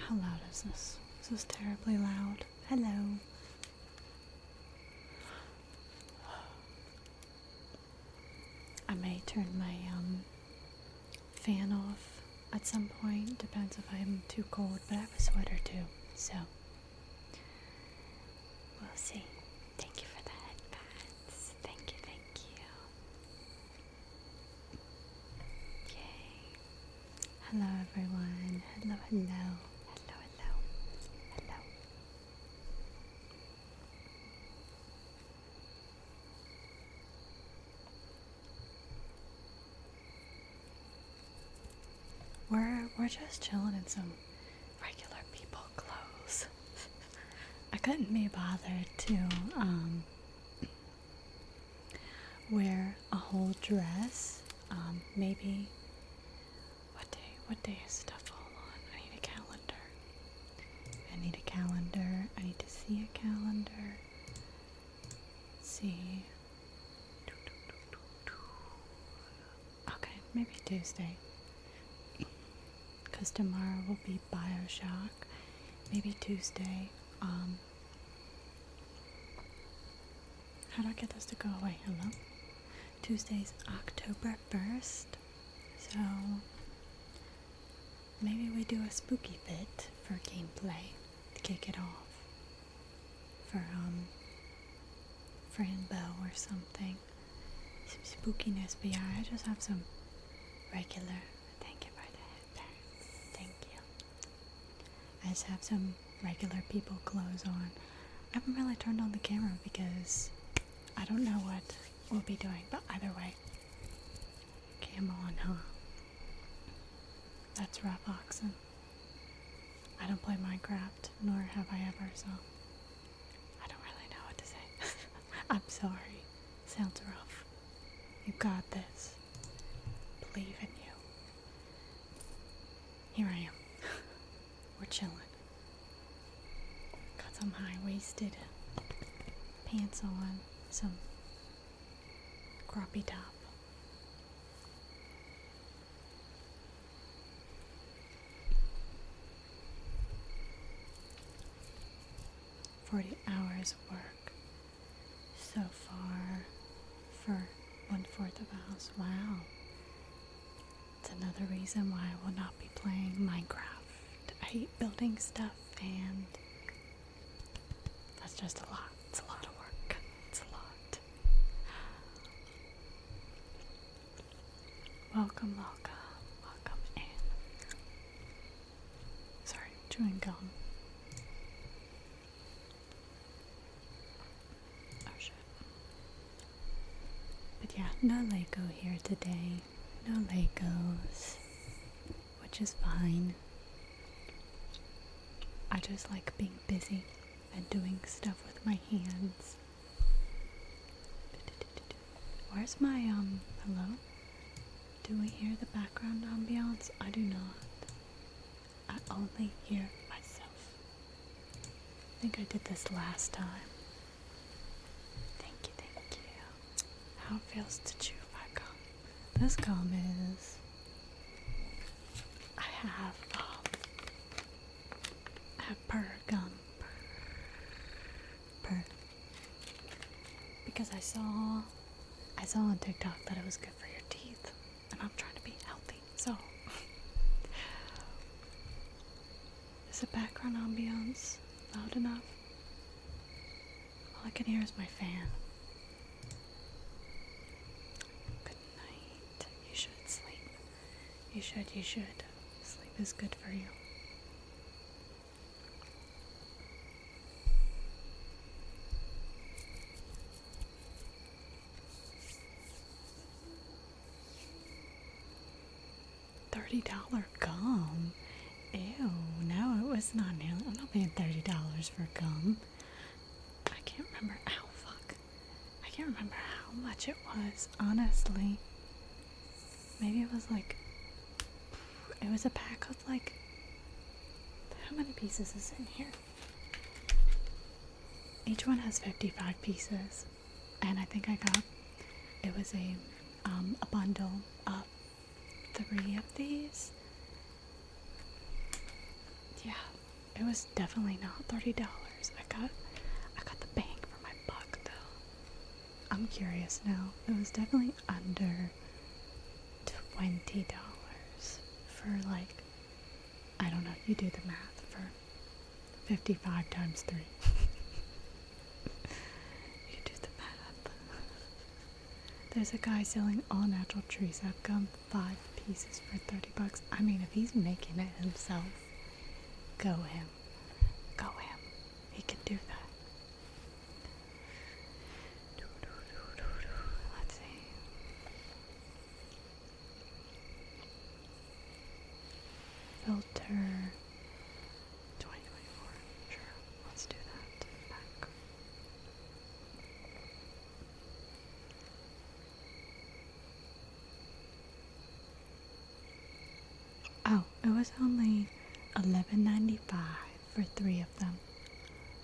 How loud is this? This is terribly loud. Hello. I may turn my fan off at some point. Depends if I'm too cold, but I have a sweater too, so we'll see. Thank you for the headbands. Thank you, thank you. Yay. Hello everyone. Hello, hello. Hello, hello. Hello. We're just chilling in some regular people clothes. I couldn't be bothered to wear a whole dress. Maybe what day is stuff all on? I need a calendar. I need to see a calendar. Let's see. Okay, maybe Tuesday. Because tomorrow will be Bioshock. Maybe Tuesday. How do I get this to go away? Hello? Tuesday's October 1st. So maybe we do a spooky bit for gameplay to kick it off. For Franbo or something. Some spookiness, but yeah, I just have some regular. Thank you for the headbands. Thank you. I just have some regular people clothes on. I haven't really turned on the camera because I don't know what we'll be doing, but either way, cam on, huh? That's rough oxen. I don't play Minecraft, nor have I ever, so I don't really know what to say. I'm sorry. Sounds rough. You got this. Believe in you. Here I am. We're chilling. Got some high-waisted pants on, some croppy top. $40 hours of work so far for 1/4 of a house. Wow. It's another reason why I will not be playing Minecraft. I hate building stuff, and that's just a lot. It's a lot of work. It's a lot. Welcome, welcome in. Sorry, chewing gum. Oh shit. But yeah, no Lego here today. No Legos, which is fine. I just like being busy and doing stuff with my hands. Where's my, hello? Do we hear the background ambiance? I do not. I only hear myself. I think I did this last time. Thank you, thank you. How it feels to chew my gum. This gum is, I have purr gum. Purr. Because I saw on TikTok that it was good for your teeth, and I'm trying to be healthy, so. Is the background ambiance loud enough? All I can hear is my fan. Good night. You should sleep. You should. Sleep is good for you. $30 gum? Ew, no, it was not nearly. I'm not paying $30 for gum. I can't remember. Ow, fuck. I can't remember how much it was, honestly. Maybe it was like. It was a pack of like. How many pieces is in here? Each one has 55 pieces. And I think I got. It was a bundle of 3 of these. Yeah, It was definitely not $30. I got the bang for my buck though. I'm curious now. It was definitely under $20 for like, I don't know, you do the math, for 55 times 3. You do the math. There's a guy selling all natural tree sap gum, 5 pieces for $30. I mean, if he's making it himself, go him. Go him. He can do that. Let's see. Filter 2024. Sure, let's do that. Back. Oh, it was only $11.95 for 3 of them,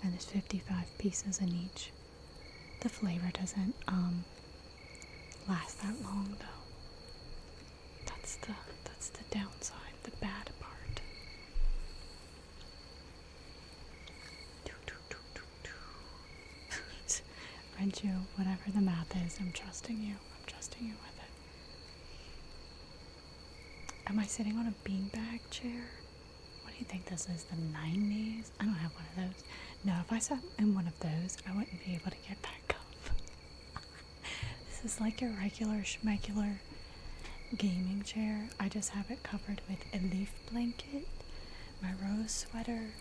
and there's 55 pieces in each. The flavor doesn't last that long though. That's the downside, the bad part. Renju, whatever the math is, I'm trusting you. I'm trusting you with it. Am I sitting on a beanbag chair? What do you think this is, the 90s? I don't have one of those. No, if I sat in one of those, I wouldn't be able to get back up. This is like your regular schmegular gaming chair. I just have it covered with a leaf blanket, my rose sweater,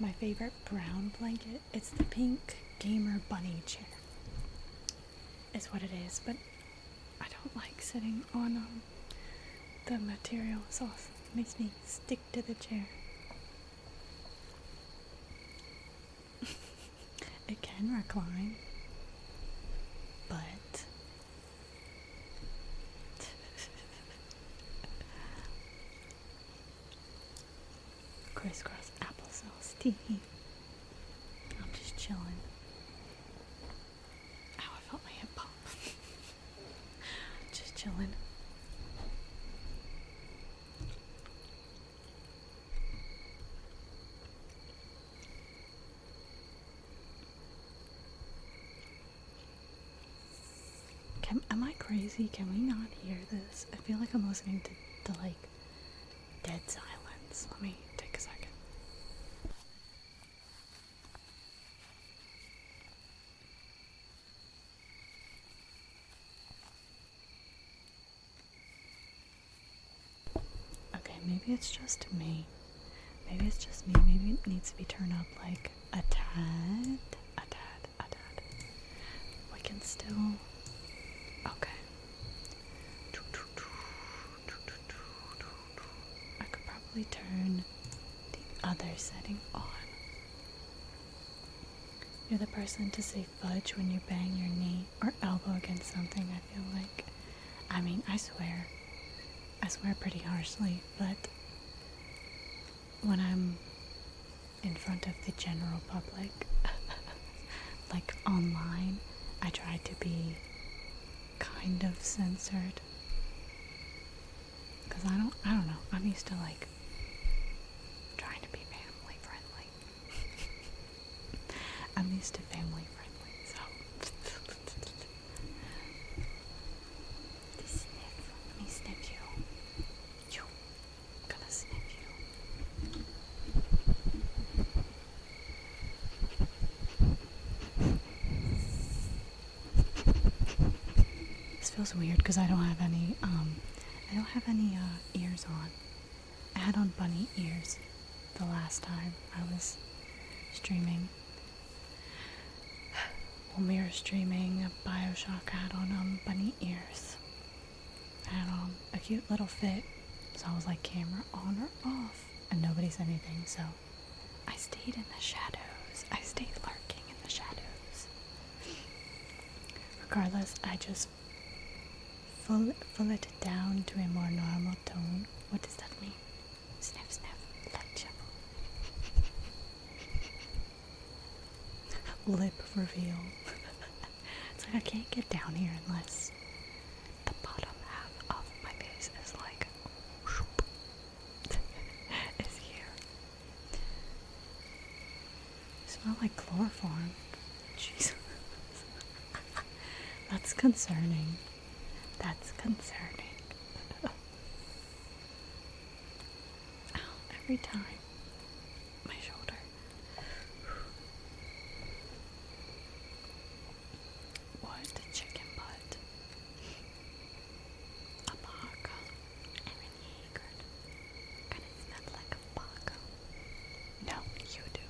my favorite brown blanket. It's the pink gamer bunny chair. Is what it is, but I don't like sitting on the material. It's awesome. It makes me stick to the chair. It can recline, but crisscross applesauce tea. I'm just chilling. Ow, I felt my hip pop. Just chilling. Am I crazy? Can we not hear this? I feel like I'm listening to like dead silence. Let me take a second. Okay, maybe it's just me. Maybe it's just me. Maybe it needs to be turned up like a tad. A tad. We can still. Okay. I could probably turn the other setting on. You're the person to say fudge when you bang your knee or elbow against something, I feel like. I mean, I swear pretty harshly, but when I'm in front of the general public, like online, I try to be kind of censored, because I don't know, I'm used to like trying to be family friendly. I'm used to family friendly, so sniff. Let me sniff you. You. I'm gonna sniff you. This feels weird because I don't have any ears on. I had on bunny ears the last time I was streaming. When we were streaming Bioshock, I had on bunny ears. I had on a cute little fit, so I was like, camera on or off, and nobody said anything, so I stayed in the shadows. I stayed lurking in the shadows. Regardless, I just full it down to a more normal tone. What does that mean? Sniff, sniff, light shuffle. Lip reveal. It's like I can't get down here unless the bottom half of my face is like whoop, is here. smell like chloroform. Jesus. That's concerning. That's concerning. Ow, every time. My shoulder. What? Chicken butt. A baka. Erin Yeager. Kinda smell like a baka. No, you do.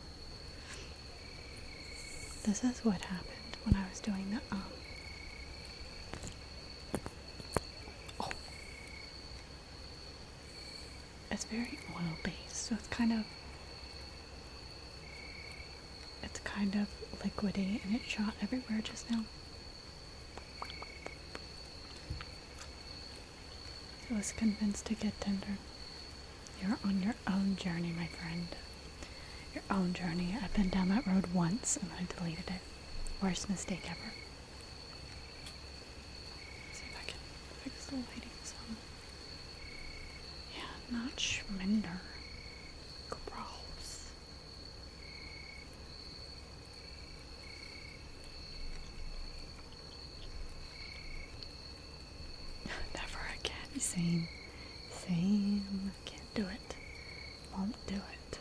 This is what happened when I was doing the oh. It's very oil based, so it's kind of liquidy, and it shot everywhere just now. I was convinced to get Tinder. You're on your own journey, my friend. Your own journey. I've been down that road once and I deleted it. Worst mistake ever. See if I can fix the lighting some. Yeah, not Schminder. Gross. Never again. Same. Can't do it. Won't do it.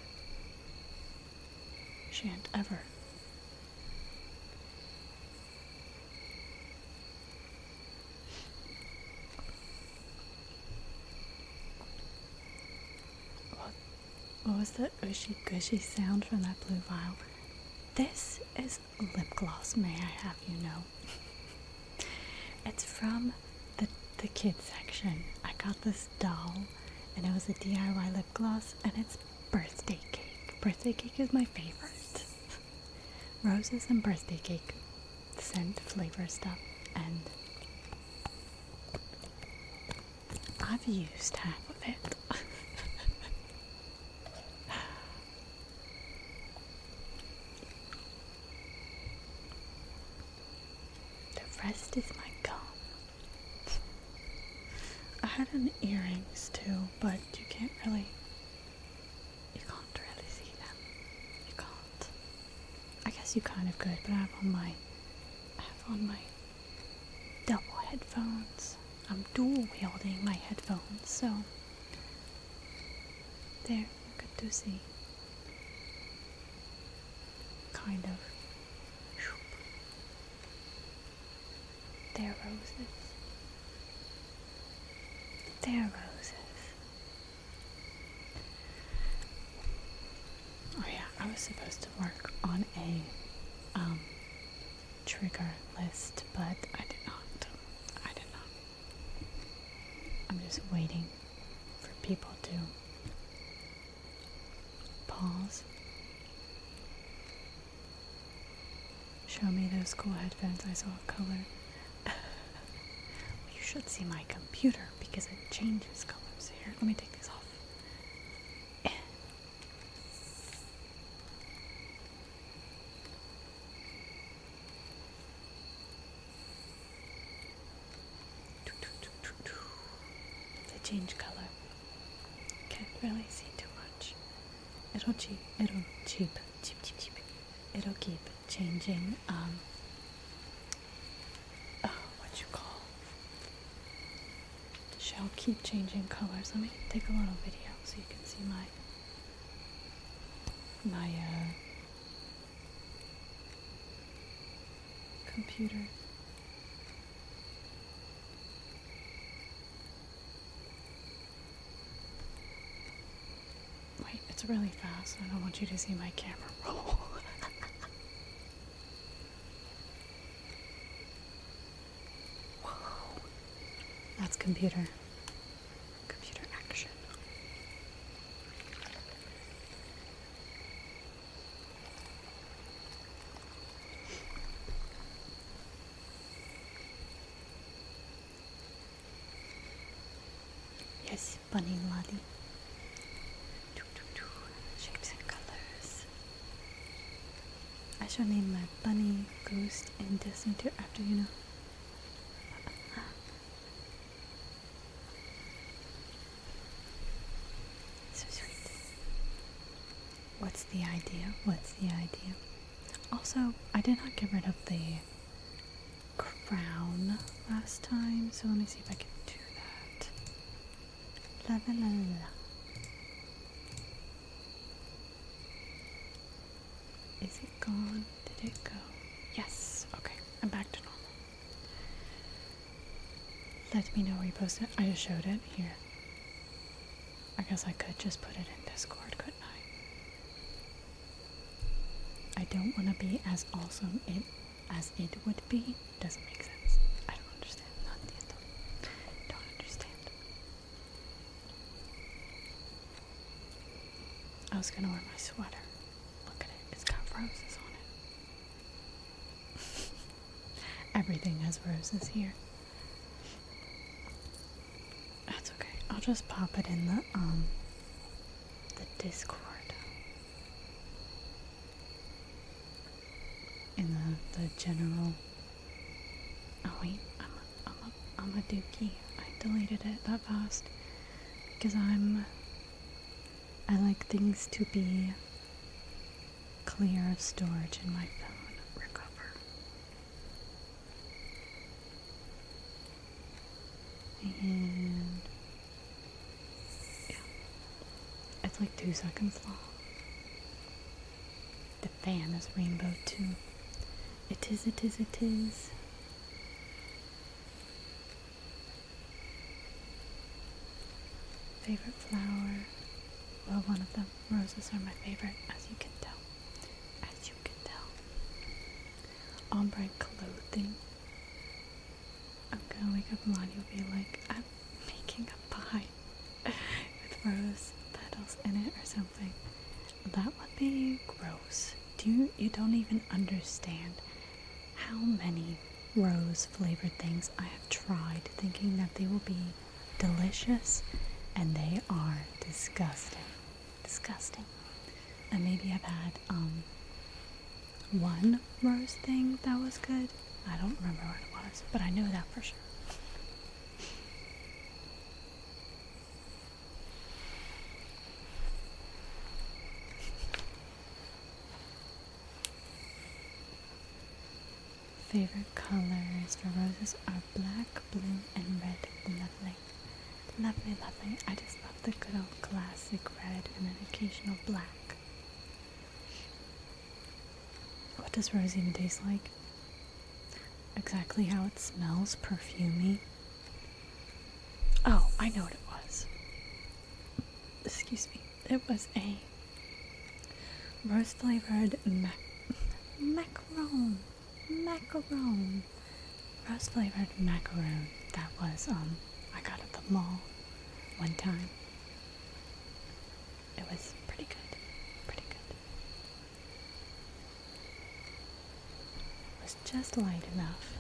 Shan't ever. What was the ushy gushy sound from that blue vial? This is lip gloss, may I have you know. It's from the kids section. I got this doll and it was a DIY lip gloss and it's birthday cake. Birthday cake is my favorite. Roses and birthday cake scent flavor stuff, and I've used half of it. The rest is my gum. I had an earrings too, but you can't really see them. You can't. I guess you kind of could, but I have on my double headphones. I'm dual wielding my headphones, so there, you get to see. Kind of. They're roses. They're roses. Oh yeah, I was supposed to work on a trigger list, but I did not. I'm just waiting for people to pause. Show me those cool headphones. I saw a color. You should see my computer because it changes colors. Here, let me take these off. They change color. Can't really see too much. It'll keep changing, what you call, shall keep changing colors. Let me take a little video so you can see my computer. Wait, it's really fast. I don't want you to see my camera roll. Whoa. That's computer action. Yes, bunny lolly. Shapes and colors. I shall name my bunny Ghost in Disney too after you know. So sweet. What's the idea? Also, I did not get rid of the crown last time, so let me see if I can do that. La la la la la. Is it gone? Did it go? Yes. Okay, I'm back to normal. Let me know where you posted it. I just showed it here. I guess I could just put it in Discord, couldn't I? I don't want to be as awesome as it would be. Doesn't make sense. I don't understand. Not entiendo. Don't understand. I was gonna wear my sweater. Look at it. It's got roses on it. Everything has roses here. That's okay. I'll just pop it in the Discord. In the general. Oh wait, I'm a dookie. I deleted it that fast because I like things to be clear of storage in my phone. Recover. And yeah, it's like 2 seconds long. The fan is rainbow too. It is. Favorite flower? Well, one of them. Roses are my favorite, as you can tell. As you can tell. Ombre clothing. I'm gonna wake up and Lonnie will be like, I'm making a pie with rose petals in it or something. That would be gross. You don't even understand how many rose flavored things I have tried thinking that they will be delicious, and they are disgusting. Disgusting. And maybe I've had one rose thing that was good. I don't remember what it was, but I know that for sure. Favorite colors for roses are black, blue, and red. Lovely. Lovely, lovely. I just love the good old classic red and an occasional black. What does rose even taste like? Exactly how it smells, perfumey. Oh, I know what it was. Excuse me. It was a rose flavored macaron. Rose flavored macaron that was I got at the mall one time. It was pretty good. Pretty good. It was just light enough.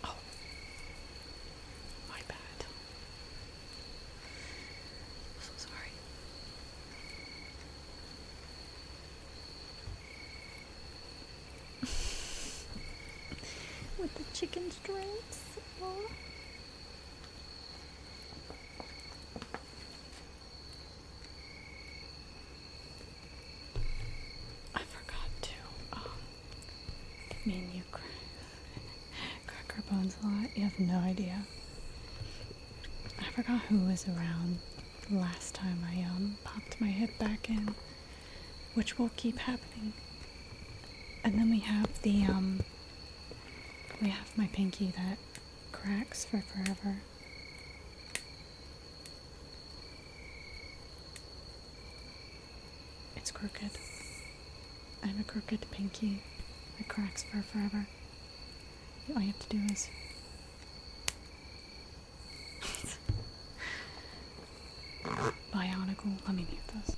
Oh, my bad. I'm so sorry. With the chicken strips. Oh. I forgot to me and you crack our bones a lot. You have no idea. I forgot who was around the last time I popped my head back in, which will keep happening. And then we have we have my pinky that cracks for forever. It's crooked. I have a crooked pinky that cracks for forever. All you have to do is Bionicle. Let me mute this.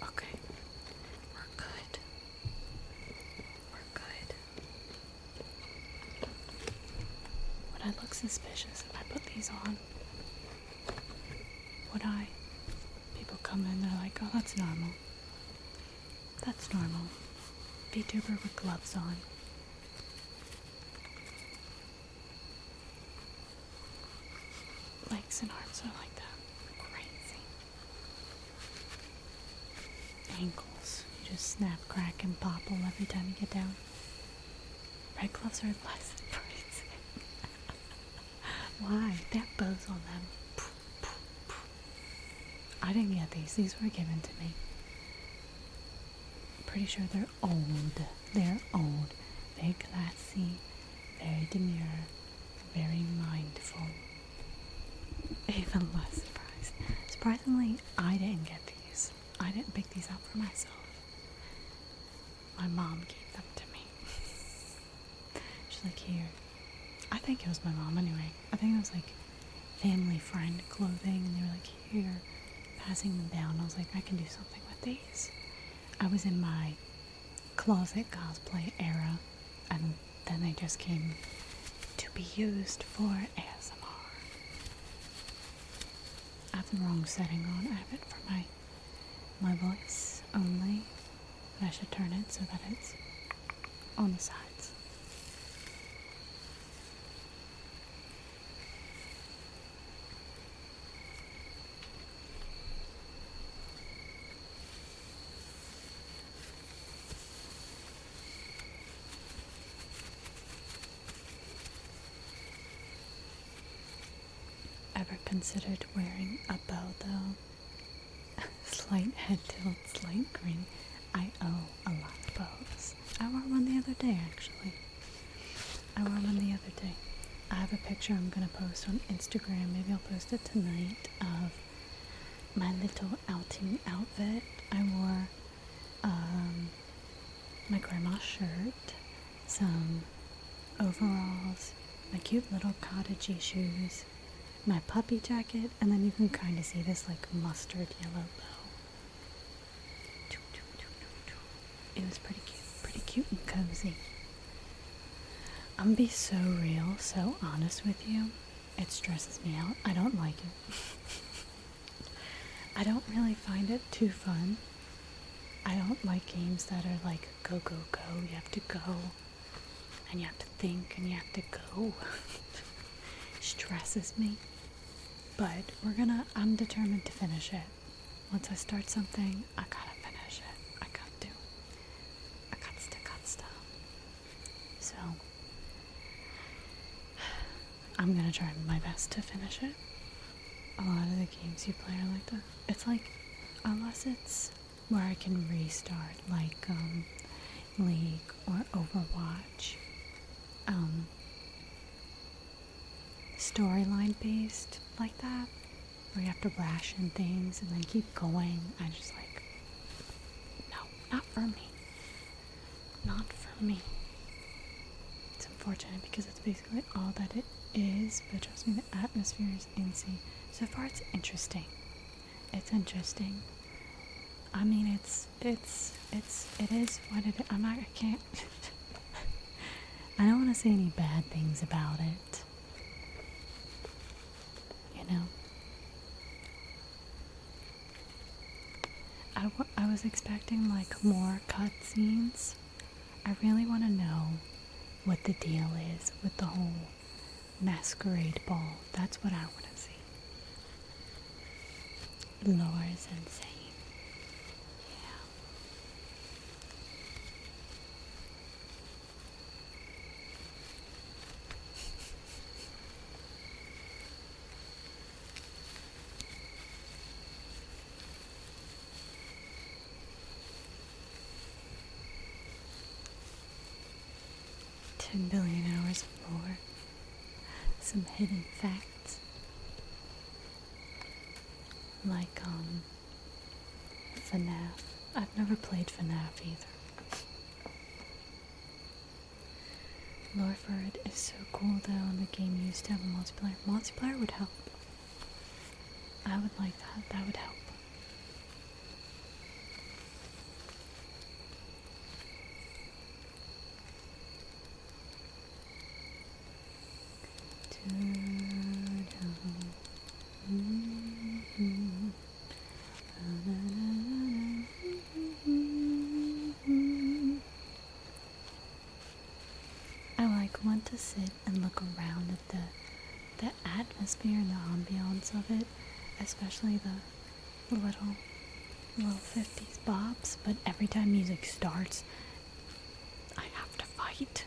Okay. We're good. We're good. Would I look suspicious if I put these on? Would I? People come in, they're like, oh, that's normal. That's normal. VTuber with gloves on. Legs and arms are like that. Crazy. Ankles. You just snap, crack, and popple every time you get down. Red gloves are less crazy. Why? They have bows on them. I didn't get these. These were given to me. Pretty sure they're old. They're old. Very classy. Very demure. Very mindful. Even less surprised. Surprisingly, I didn't get these. I didn't pick these out for myself. My mom gave them to me. She's like, here. I think it was my mom anyway. I think it was like family friend clothing, and they were like, here, passing them down. I was like, I can do something with these. I was in my closet cosplay era, and then they just came to be used for ASMR. I have the wrong setting on. I have it for my voice only. And I should turn it so that it's on the sides. Ever considered wearing a bow though? Slight head tilt, slight grin. I owe a lot of bows. I wore one the other day actually. I have a picture I'm gonna post on Instagram. Maybe I'll post it tonight of my little outing outfit. I wore my grandma's shirt, some overalls, my cute little cottagey shoes, my puppy jacket, and then you can kind of see this like mustard yellow bow. It was pretty cute and cozy. I'm gonna be so real, so honest with you. It stresses me out. I don't like it. I don't really find it too fun. I don't like games that are like go, go, go. You have to go, and you have to think, and you have to go. Stresses me. But I'm determined to finish it. Once I start something, I gotta finish it. I got to. So, I'm gonna try my best to finish it. A lot of the games you play are like that. It's like, unless it's where I can restart, like League or Overwatch, storyline based like that, where you have to ration things and then keep going. I just like, no, not for me. Not for me. It's unfortunate because it's basically all that it is, but trust me, the atmosphere is insane. So far it's interesting. It's interesting. I mean, it is what it is. I can't, I don't want to say any bad things about it. You know? I was expecting like more cutscenes. I really want to know what the deal is with the whole masquerade ball. That's what I want to see. Lore is insane. Yeah. $10 billion hours of lore. Some hidden facts. Like, FNAF. I've never played FNAF either. Lore for it is so cool though, and the game used to have a multiplayer. Multiplayer would help. I would like that. That would help. sit and look around at the atmosphere and the ambiance of it, especially the little 50s bops, but every time music starts, I have to fight.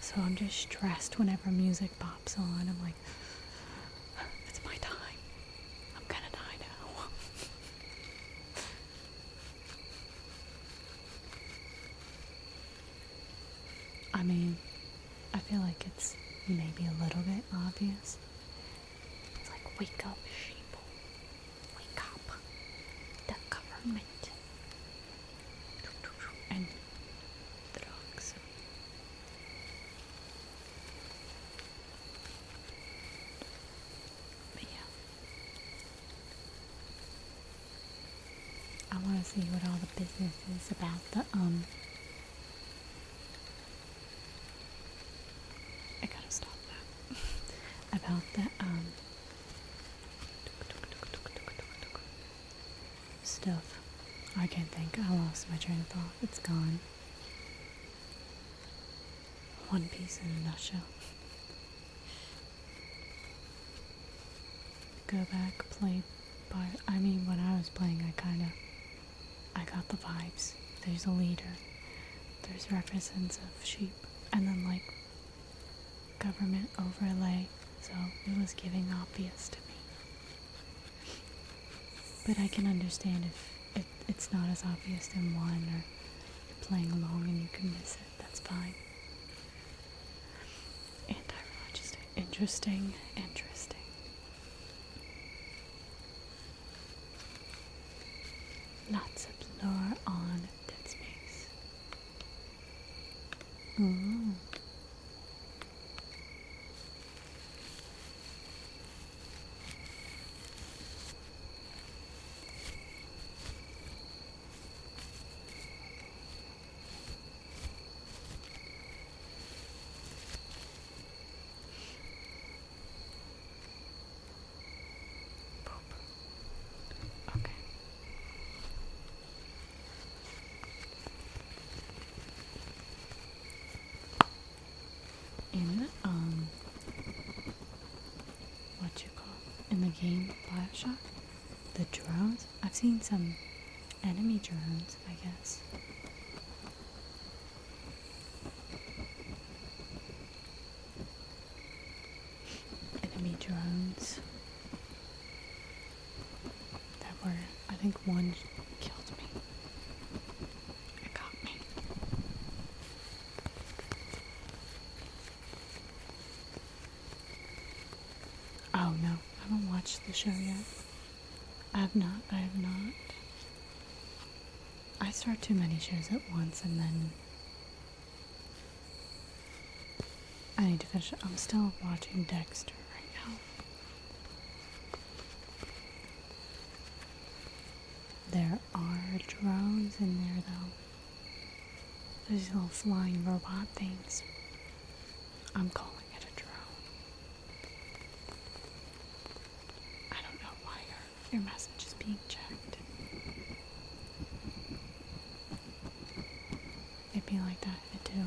So I'm just stressed whenever music pops on. I'm like, it's my time. I'm gonna die now. I mean, I feel like it's maybe a little bit obvious. It's like, wake up, sheeple. Wake up. The government. And the dogs. But yeah. I want to see what all the business is about the, I gotta stop that. About the, stuff. I can't think. I lost my train of thought. It's gone. One Piece in a nutshell. Go back, play by. I mean, when I was playing, I got the vibes. There's a leader. There's represents of sheep, and then like government overlay. So it was giving obvious to me. But I can understand if it's not as obvious in one, or you're playing along and you can miss it. That's fine. Anti-religious. Interesting. Lots of lore on Dead Space. Ooh. Okay. In what you call in the game BioShock, the drones. I've seen some enemy drones, I guess. Enemy drones that were, I think one killed me. It got me. Oh no, I haven't watched the show yet. I have not. I start too many shows at once and then I need to finish it. I'm still watching Dexter right now. There are drones in there though. There's little flying robot things. I'm calling it a drone. I don't know why your message is being checked. It'd be like that, it too.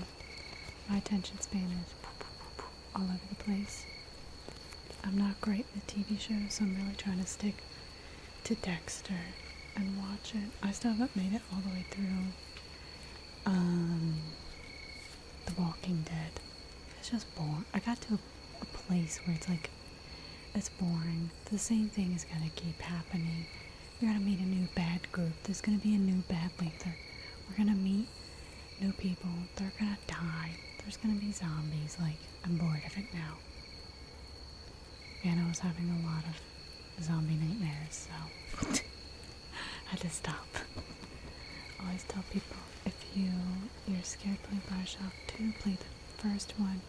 My attention span is all over the place. I'm not great with TV shows, so I'm really trying to stick to Dexter and watch it. I still haven't made it all the way through The Walking Dead. It's just boring. I got to a place where it's like, it's boring. The same thing is gonna keep happening. You're gonna meet a new bad group. There's gonna be a new bad leader. We're gonna meet new people. They're gonna die. There's gonna be zombies. Like, I'm bored of it now. And I was having a lot of zombie nightmares, so I had to stop. I always tell people, if you're scared to play BioShock 2, play the first one.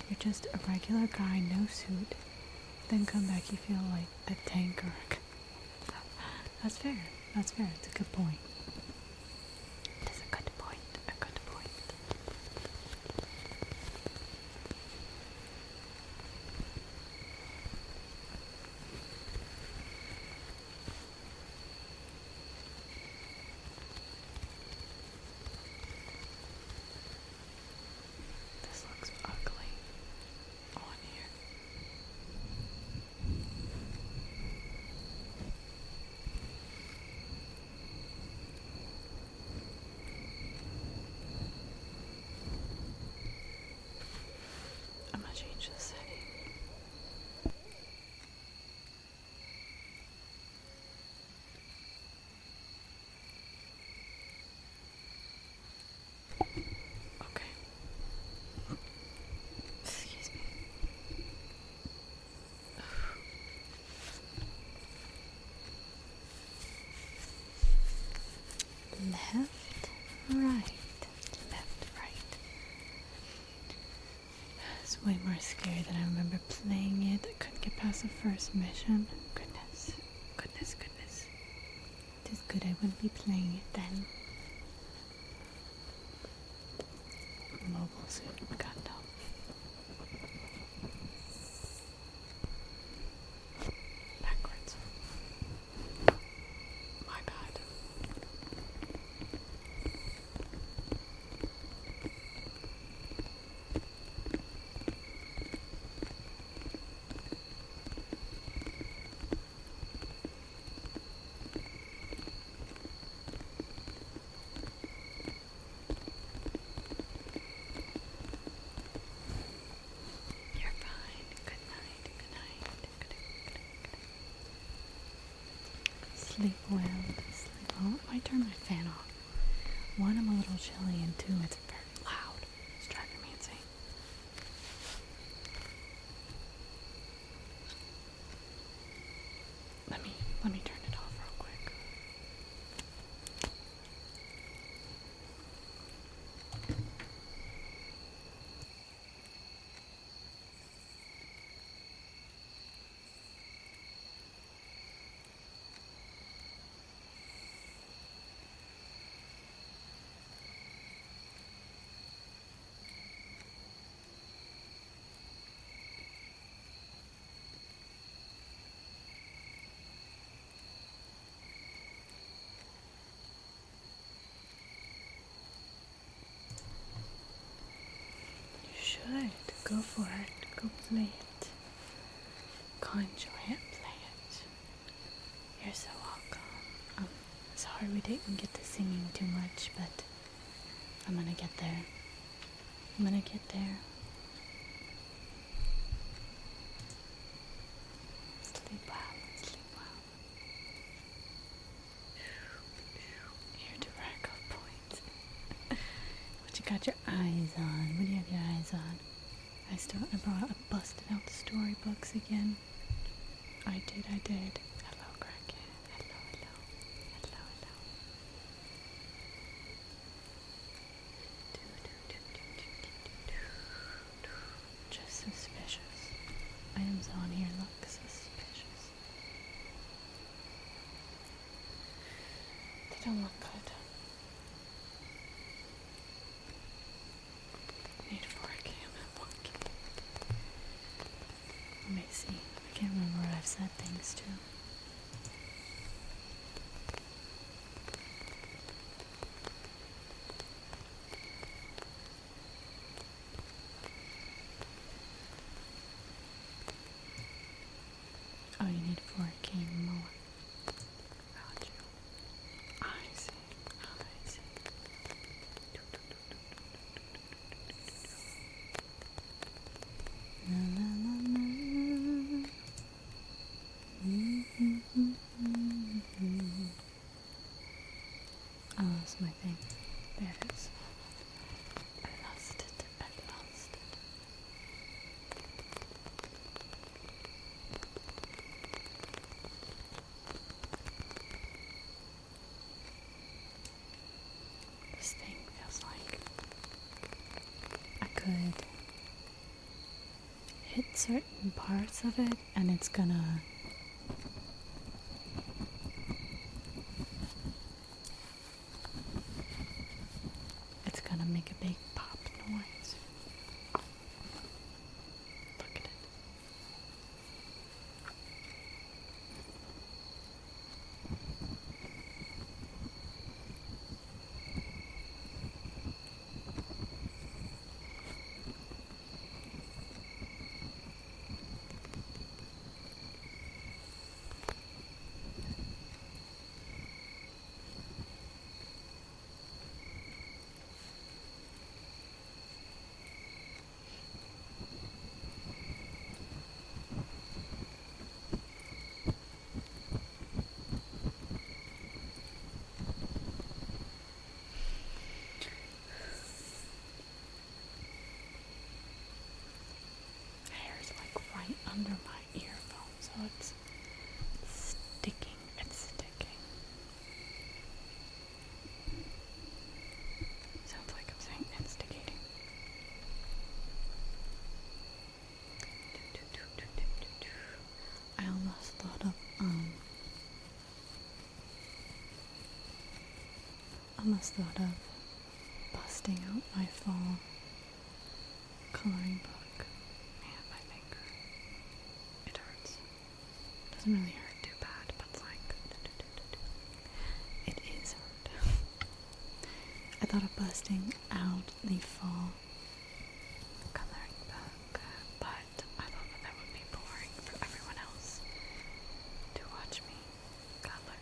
You're just a regular guy, no suit. Then come back, you feel like a tank or That's fair. It's a good point. It is a good point. This looks ugly. Left, right, left, right. It's way more scary than I remember playing it. I couldn't get past the first mission. Goodness, goodness, goodness. It is good I wouldn't be playing it then. Mobile suit Gundam. Backwards. My bad. You're fine. Good night. Good night. Good night. Sleep well. Sleep well. I might turn my fan off. One, I'm a little chilly, and two, it's very loud. It's driving me insane. Let me turn it off real quick. You should. Go for it. Go play it. Go enjoy it. Play it. You're so welcome. Sorry we didn't get to singing too much, but I'm gonna get there. I'm gonna get there. Sleep well. Sleep well. Here to rack up points. What you got your eyes on? What do you have your eyes on? I busted out the storybooks again. I did. Hello, Kraken. Hello. Just suspicious. Items on here look suspicious. They don't look good. Need 4K, I'm at 1K. Let me see. I can't remember what I've set things to. Oh, you need 4K more. Roger. I see. La la la la. I lost my thing. There it is. I lost it. This thing feels like I could hit certain parts of it and it's gonna make a big pop noise. Look at it. almost thought of busting out my fall coloring book. Man, my finger. It hurts. Doesn't really hurt too bad, but it's like it is hurt. I thought of busting out the fall coloring book, but I thought that would be boring for everyone else to watch me color.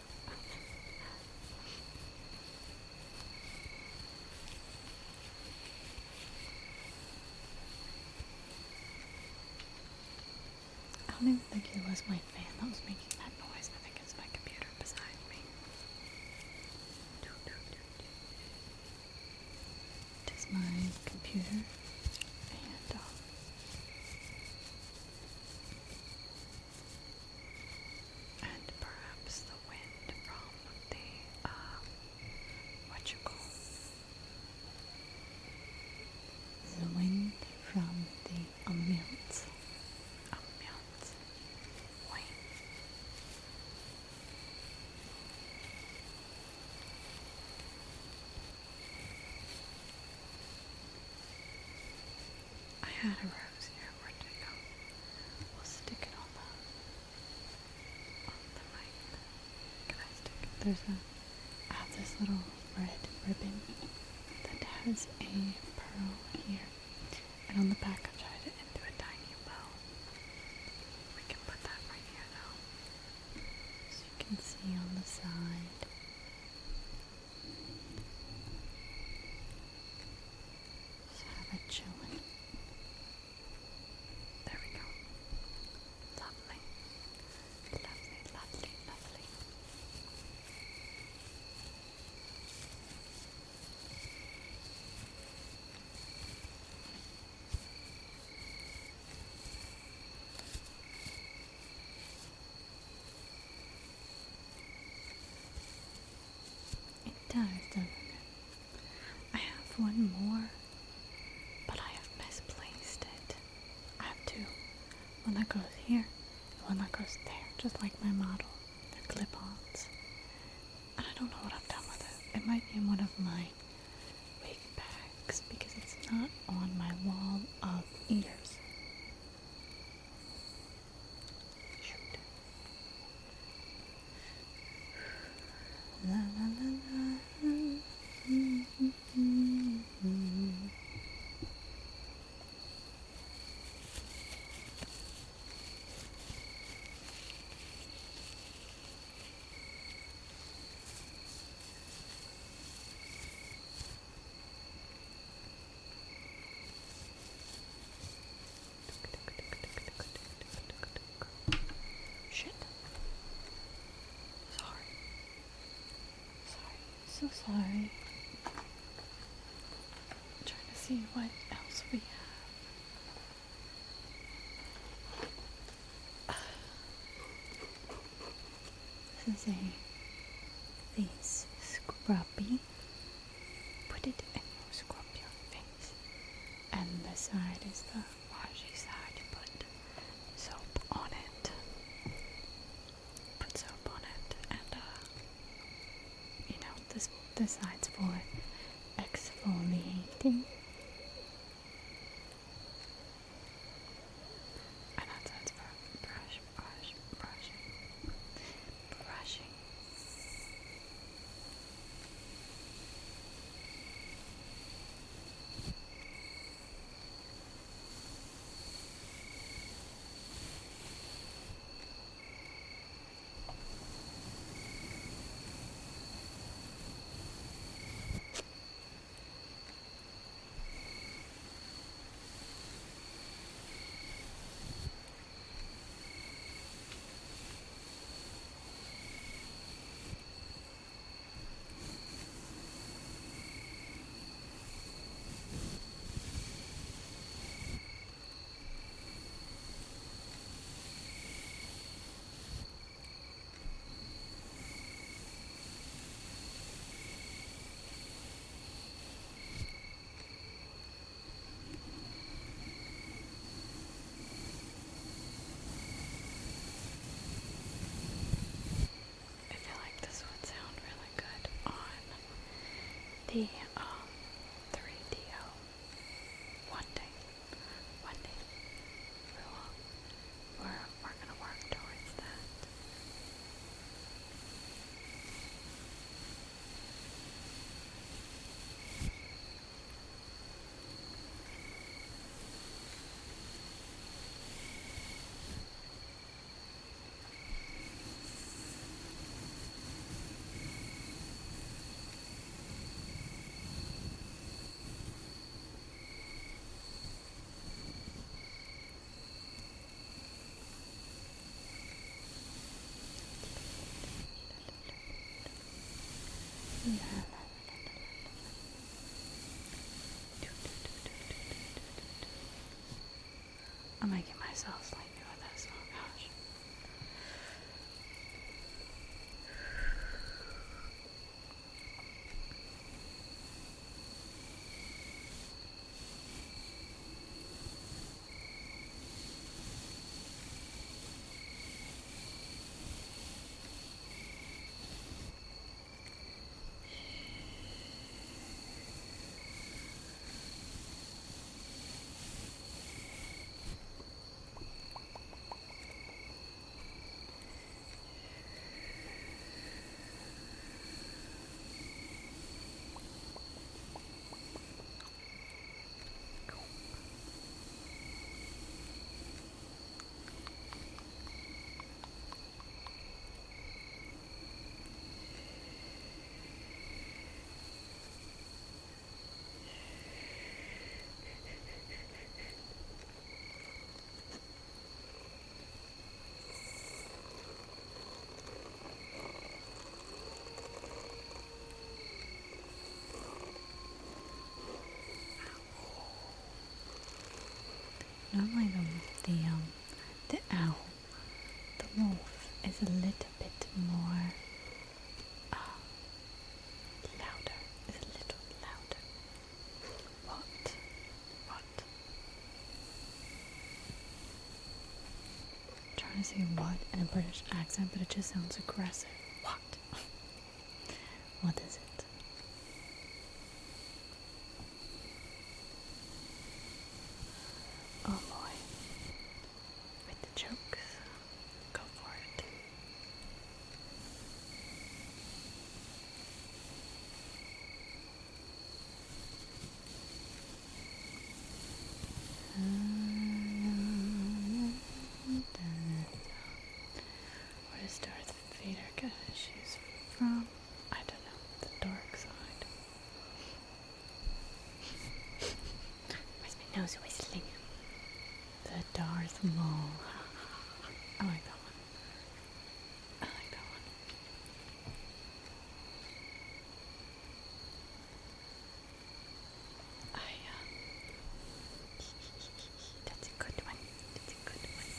I don't even think it was my fan that was making that noise. I think it's my computer beside me. It is my computer, and perhaps the wind from the what you call the wind from the ambiance wind. I had a rose here. Where'd it go? We'll stick it on the mic. Can I stick it? I have this little red ribbon that has a pearl here, and on the back I've tied it into a tiny bow. We can put that right here though, so you can see on the side. Just have it chilling. There we go. Lovely. Lovely, lovely, lovely. It does, doesn't it? I have one more, but I have misplaced it. I have two. One that goes here, and one that goes there, just like my model. They're clip-ons. And I don't know what I've done with it. It might be in one of my wig bags, because it's not on my wall of ears. Shoot. La la la la. Shit. Sorry. So sorry. I'm trying to see what else we have. This is a face scrubby. Put it and you scrub your face. And this side is the washy side. You put soap on it. Put soap on it, and this side's for exfoliating. And that side's for brushing. the 3DO. One day, we're gonna work towards that. I'm making myself sleepy with this. Oh gosh. Normally the owl, the wolf is a little bit more louder. Is a little louder. What? I'm trying to say what in a British accent, but it just sounds aggressive. What? What is it? Oh boy. With the jokes. Go for it. Where does Darth Vader get his shoes from? I don't know. The dark side. Where's my nose whistling? The Darth Maul. I like that one. I like that one. That's a good one. That's a good one.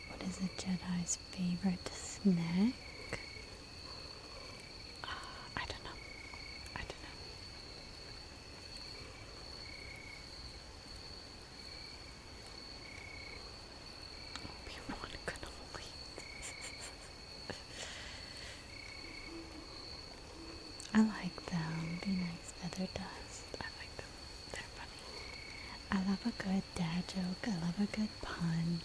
What is a Jedi's favorite snack? I don't know. I don't know. Obi-Wan Kenobi. I like them. Be nice feather dust. I like them. They're funny. I love a good dad joke. I love a good pun.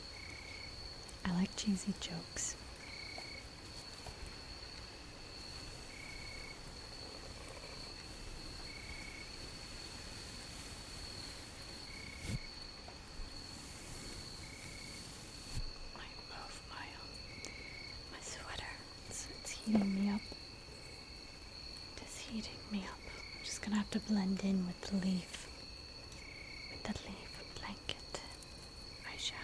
I like cheesy jokes. My sweater. It's heating me up. It's heating me up. I'm just gonna have to blend in with the leaf. With the leaf blanket. I shall.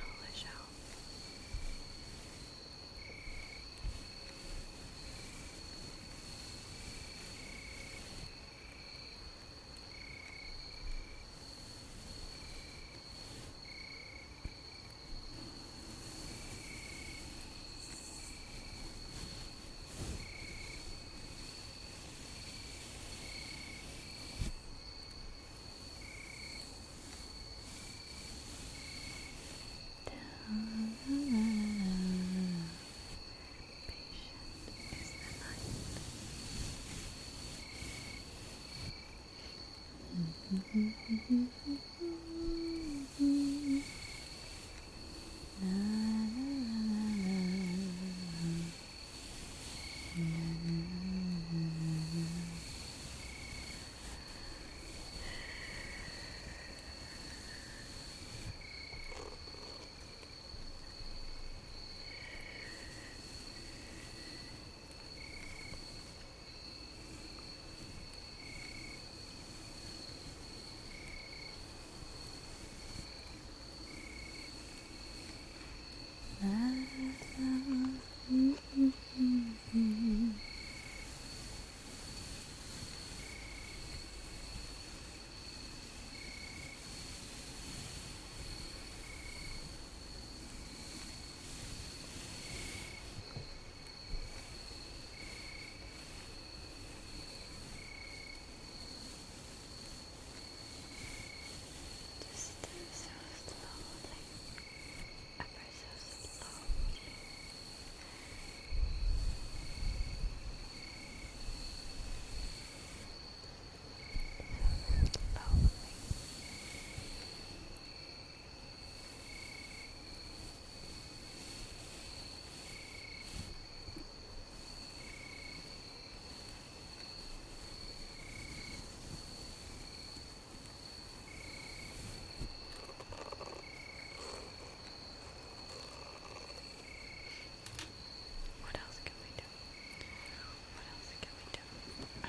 I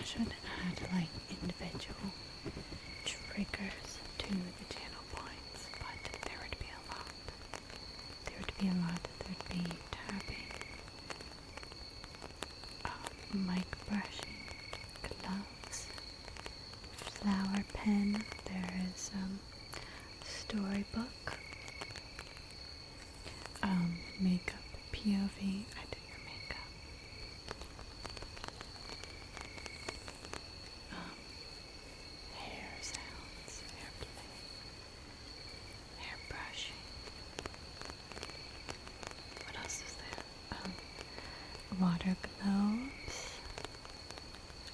should add like individual triggers to the channel points, but there would be a lot. There'd be tapping, mic brushing, gloves, flower pen. There is storybook, makeup POV. I do your makeup. Hair sounds, hair play, hair brushing. What else is there? Water globes,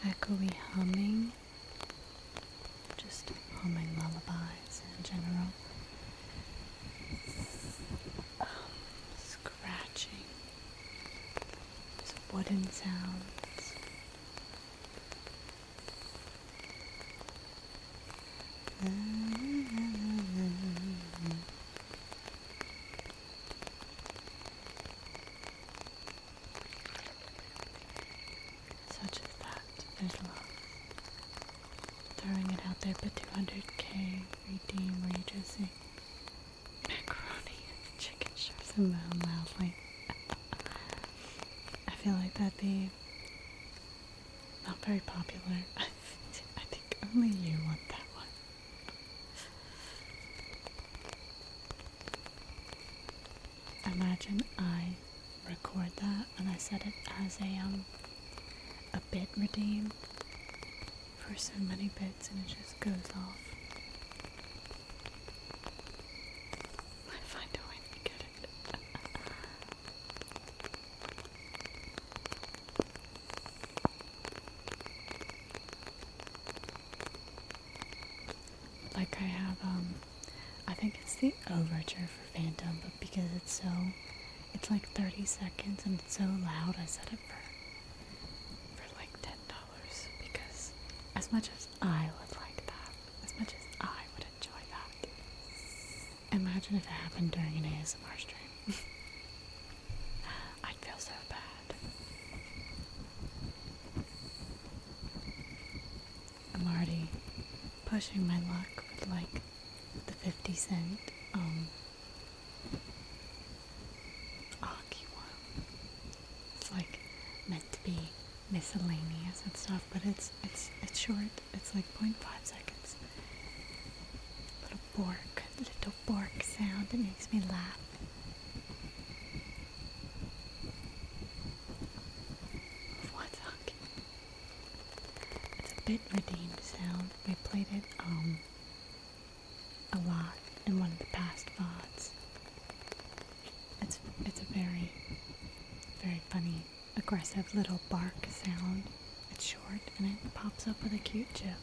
echoey humming, just humming lullabies in general. Scratching, just wooden sounds. Such as that. There's lots. Throwing it out there, but 200k redeem where you just say macaroni and chicken strips and moan loudly. I feel like that'd be not very popular. I think only you want that one. Imagine I record that and I set it as a bit redeem for so many bits and it just goes off. I find a way to get it. Like I have, I think it's the overture for Phantom, but because it's like 30 seconds and it's so loud, I set it for like $10 because as much as I would like that, as much as I would enjoy that, imagine if it happened during an ASMR stream. I'd feel so bad. I'm already pushing my luck with like the 50 cent Aki one. It's like meant to be miscellaneous and stuff, but it's short. It's like 0.5 seconds. Little bork sound that makes me laugh. What's Aki? It's a bit redeemed sound. We played it a lot in one of the past VODs. It's a very, very funny, aggressive little bark sound. It's short and it pops up with a cute GIF.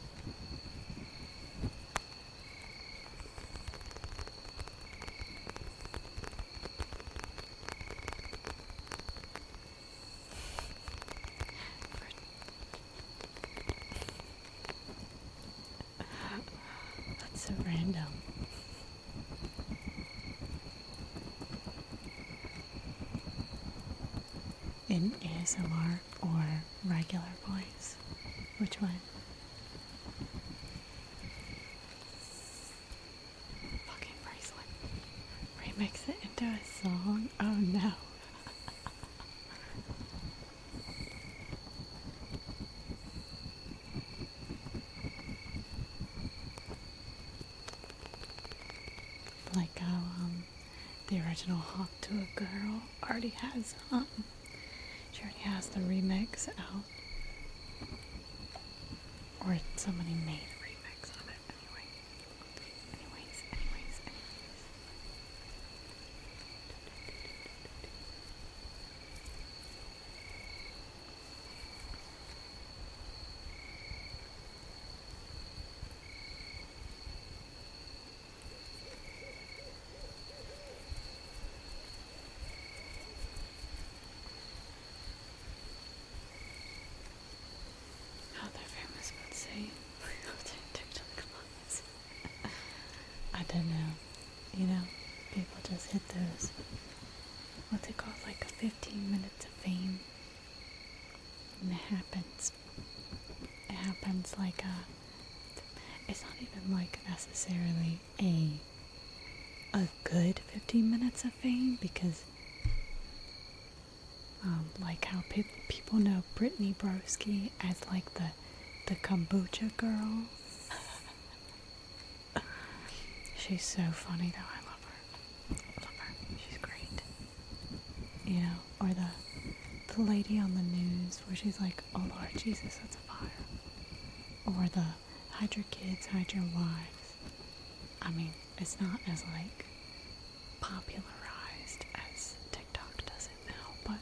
random. In ASMR or regular voice? Which one? Fucking bracelet. Remix it into a song? Oh no. Like how the original Hawk to a Girl already has she already has the remix out. Or somebody made a remix of it anyway. Anyways. How they're famous would say. I don't know. You know, people just hit those, what's it called, like 15 minutes of fame. And it happens. It happens like it's not even like necessarily a good 15 minutes of fame, because like how people know Brittany Broski as like the kombucha girl. She's so funny though. I love her. She's great. You know, or the lady on the news where she's like, "Oh Lord Jesus, that's a fire." Or the hide your kids, hide your wives. I mean, it's not as like popularized as TikTok does it now, but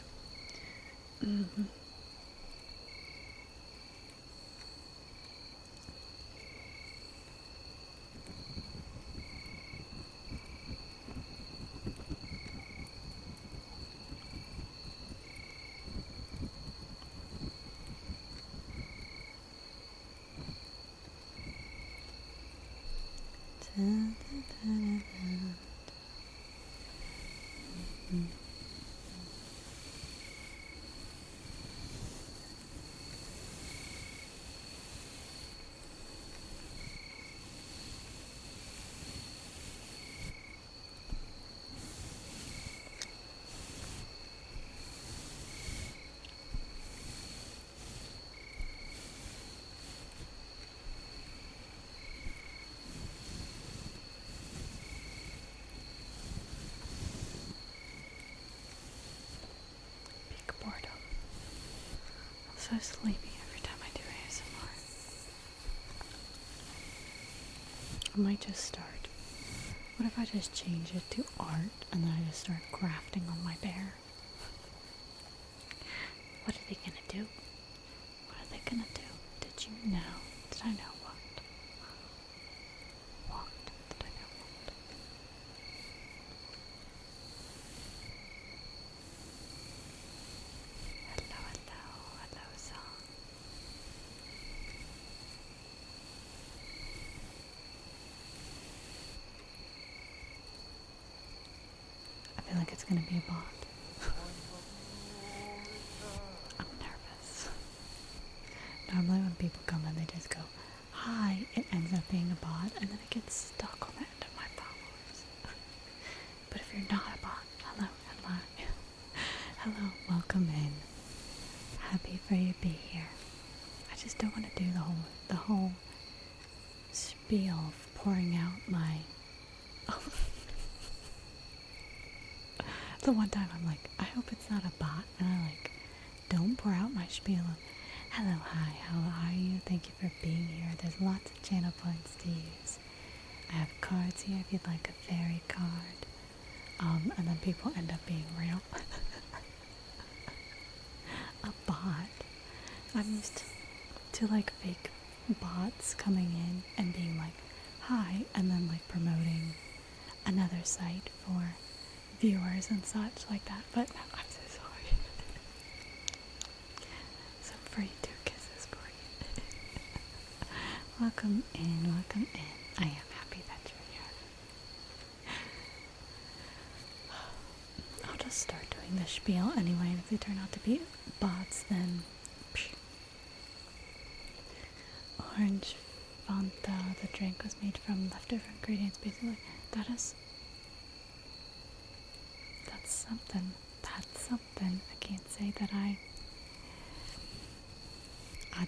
peak boredom. I'm so sleepy every time I do ASMR. I might just start. What if I just change it to art and then I just start grafting on my bear? What are they gonna do? What are they gonna do? Did you know? Did I know what? What did I know what? Hello, song. I feel like it's gonna be a bot. I'm nervous. Normally when people come in, they just go, "Hi," it ends up being a bot, and then it gets stuck on the end of my followers. But if you're not a bot, hello, hello, welcome in. Happy for you to be here. I just don't want to do the whole spiel of pouring out my. The one time I'm like, I hope it's not a bot, and I like don't pour out my spiel of, "Hello, hi, how are you? Thank you for being here. There's lots of channel points to use. I have cards here if you'd like a fairy card." And then people end up being real. A bot. I'm used to like fake bots coming in and being like, "Hi," and then like promoting another site for viewers and such like that. But no, I'm so sorry. Some free 2 kisses for you. Welcome in. I am happy that giving the spiel anyway, and if they turn out to be bots, then psh. Orange Fanta, the drink was made from leftover ingredients, basically. That's something. That's something. I can't say that I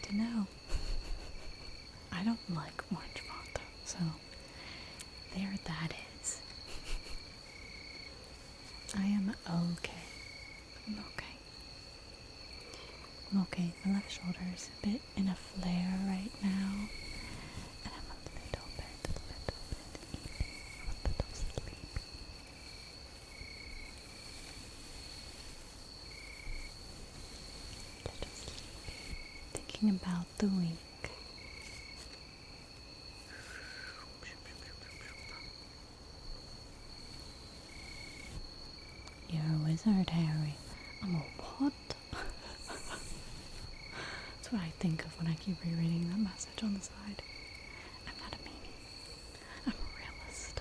don't know. I don't like orange Fanta, so there that is. I am okay. I'm okay. I'm okay. My left shoulder is a bit in a flare right now. And I'm a little bit sleepy. I'm a little sleepy. Thinking about the week. You're a wizard, Harry. I'm a what? That's what I think of when I keep rereading that message on the side. I'm not a meanie. I'm a realist.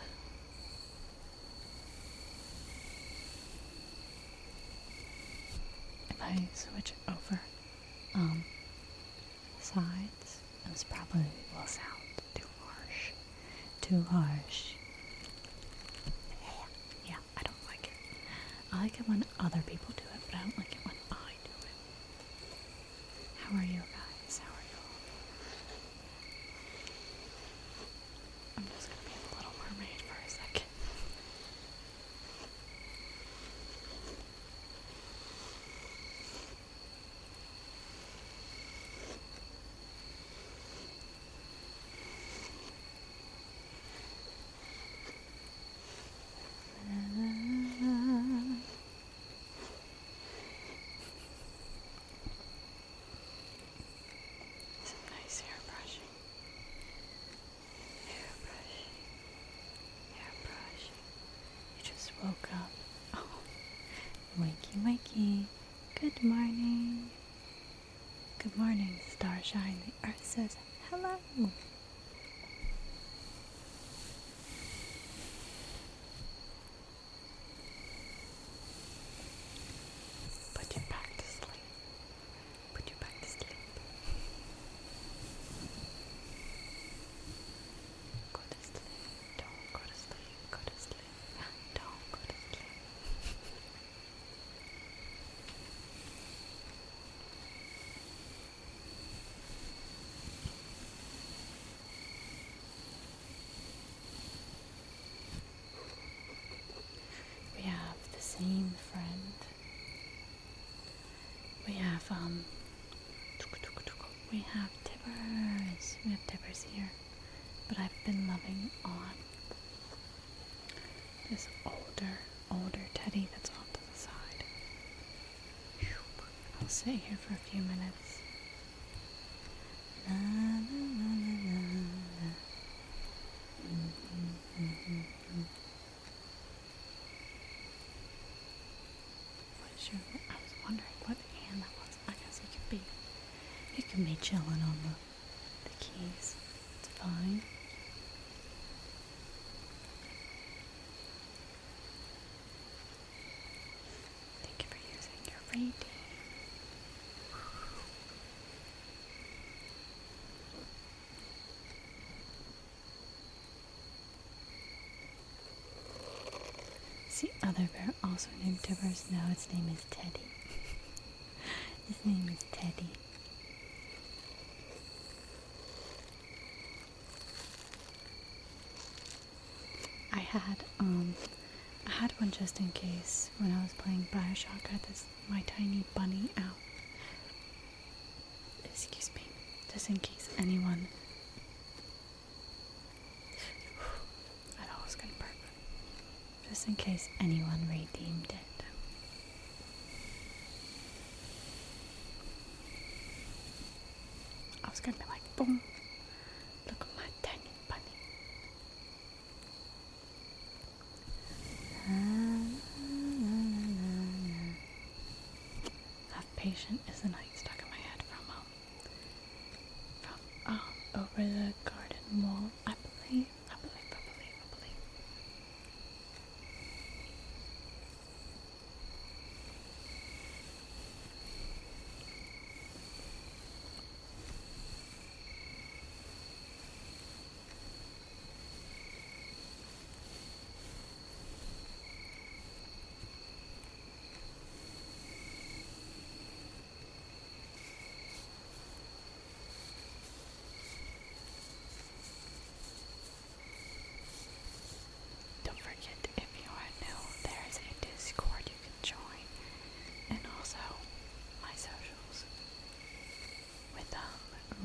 If I switch over sides, this probably will sound too harsh. Too harsh. Yeah, I don't like it. I like it when other people do it, but I don't like it when I do it. How are you guys? How are you all? I'm just gonna be a Little Mermaid for a second. Some nice hair brushing. Hair brushing. Hair brushing. You just woke up. Oh, wakey wakey. Good morning. Good morning, Starshine. The earth says hello. Put you back to sleep. Put you back to sleep. Go to sleep. Don't go to sleep. Go to sleep. Don't go to sleep. We have the same friend. We have Tibbers. We have Tibbers here. But I've been loving on this older teddy that's off to the side. I'll sit here for a few minutes. La, la, la, la, la. I was wondering what hand that was. I guess you can be chilling on the keys. It's fine. Thank you for using your reading. Is the other bear also named Tibbers? No, its name is Teddy. His name is Teddy. I had one just in case when I was playing Bioshock. I had my tiny bunny out. Excuse me. Just in case anyone. I thought I was gonna burp. Just in case anyone redeemed it. I was gonna be like, boom. Look at my tiny bunny. Have patient is the night stuck in my head from over the garden wall. I believe.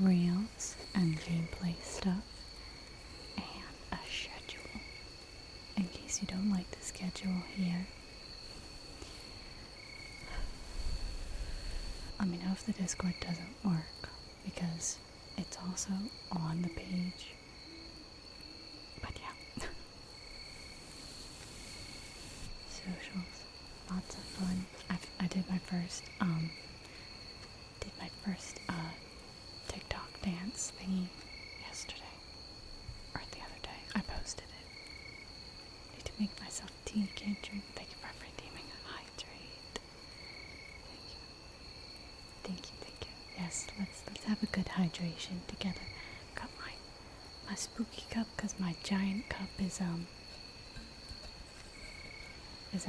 reels and gameplay stuff and a schedule in case you don't like the schedule here. Let me know if the Discord doesn't work because it's also on the page. But yeah. Socials, lots of fun. I did my first TikTok dance thingy yesterday or the other day. I posted it. Need to make myself tea, can't drink. Thank you for redeeming a hydrate. Thank you. Yes, let's have a good hydration together. Got my spooky cup because my giant cup is in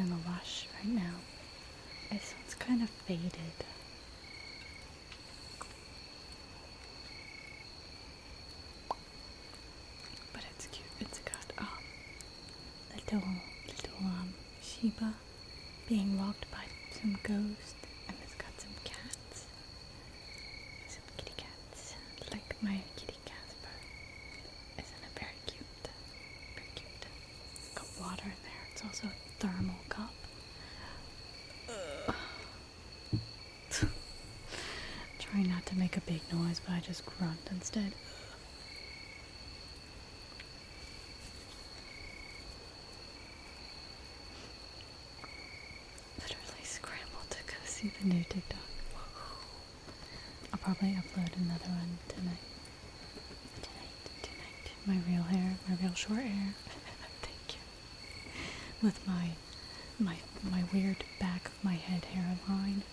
the wash right now. This one's kind of faded. But it's cute. It's got little Shiba being walked by some ghosts, and it's got some cats. Some kitty cats. Like my kitty Casper. Isn't it very cute? Very cute. Got water in there. It's also a thermal cup. Trying not to make a big noise, but I just grunt instead. Literally scrambled to go see the new TikTok. I'll probably upload another one tonight. My real hair, my real short hair. Thank you. With my weird back of my head hairline.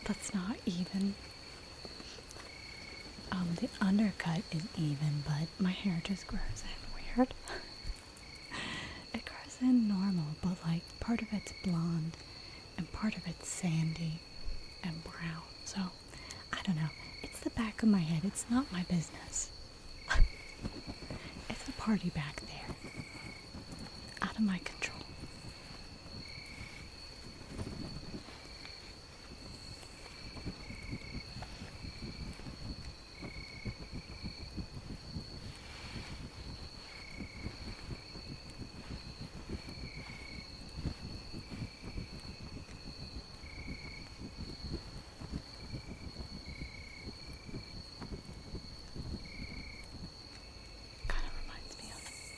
That's not even. The undercut is even, but my hair just grows in weird. It grows in normal, but like part of it's blonde and part of it's sandy and brown. So I don't know. It's the back of my head. It's not my business. It's a party back there. Out of my control.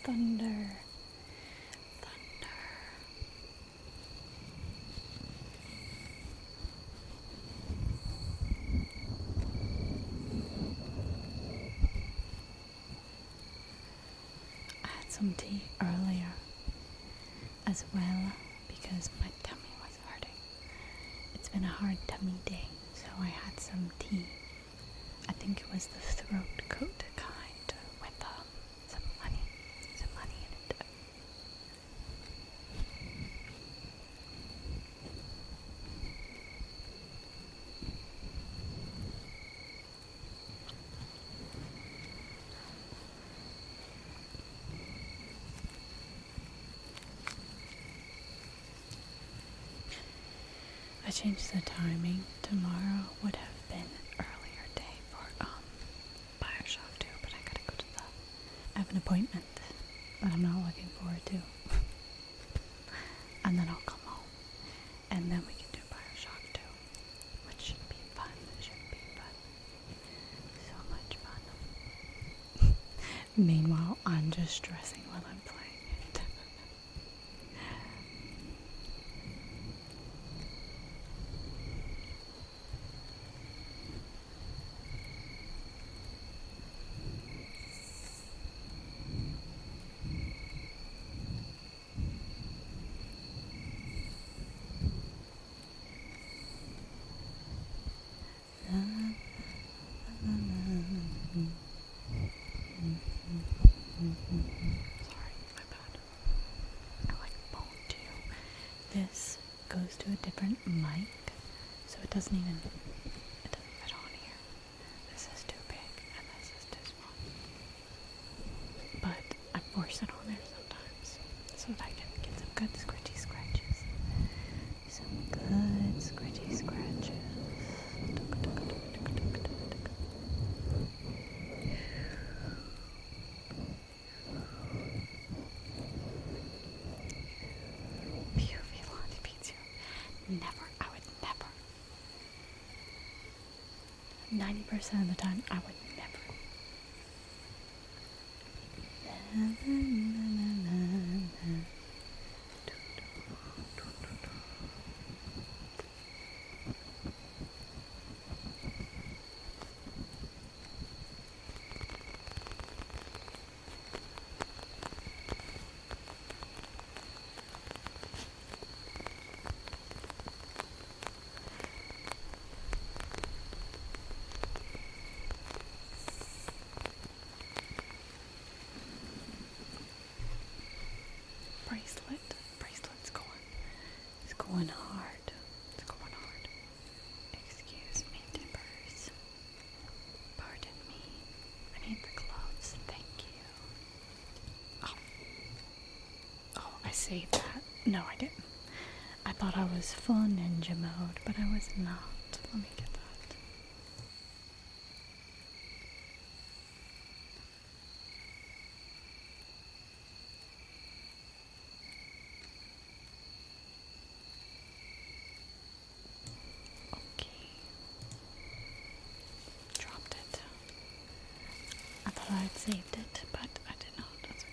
Thunder. I had some tea earlier as well because my tummy was hurting. It's been a hard tummy day, so I had some tea. I think it was the throat coat kind with some honey in it. I changed the timing. Tomorrow would have been an earlier day for Bioshock 2, but I gotta go to I have an appointment that I'm not looking forward to. And then I'll come home, and then we can do Bioshock 2, which should be fun. So much fun. Meanwhile, I'm just stressing while I'm playing it. Sorry, my bad. I like phone too. This goes to a different mic, so it doesn't fit on here. This is too big and this is too small. But I force it on there sometimes so that I can get some good scratchy scratches. Some good scratchy scratches. 90% of the time, I would never. Bracelet's going hard. It's going hard. Excuse me, dippers. Pardon me. I need the gloves. Thank you. Oh, I saved that. No, I didn't. I thought I was full ninja mode, but I was not. Let me get that. Okay. Dropped it. I thought I had saved it, but I did not. That's okay.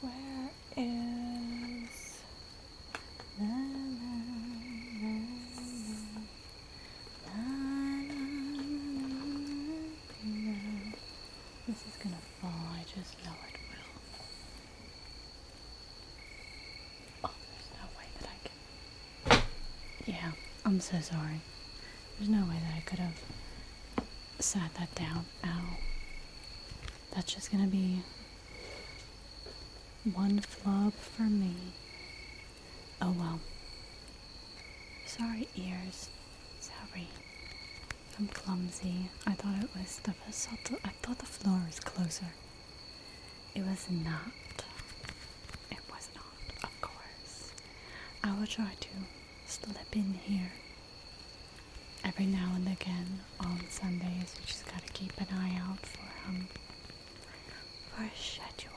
Where is la, la, la, la, la. This is gonna fall, I just know it will. Oh, there's no way that I can. Yeah, I'm so sorry. There's no way that I could have sat that down. Ow. That's just gonna be one flub for me. Oh well. Sorry, ears. Sorry. I'm clumsy. I thought it was I thought the floor was closer. It was not. It was not, of course. I will try to slip in here every now and again on Sundays. You just gotta keep an eye out for a schedule.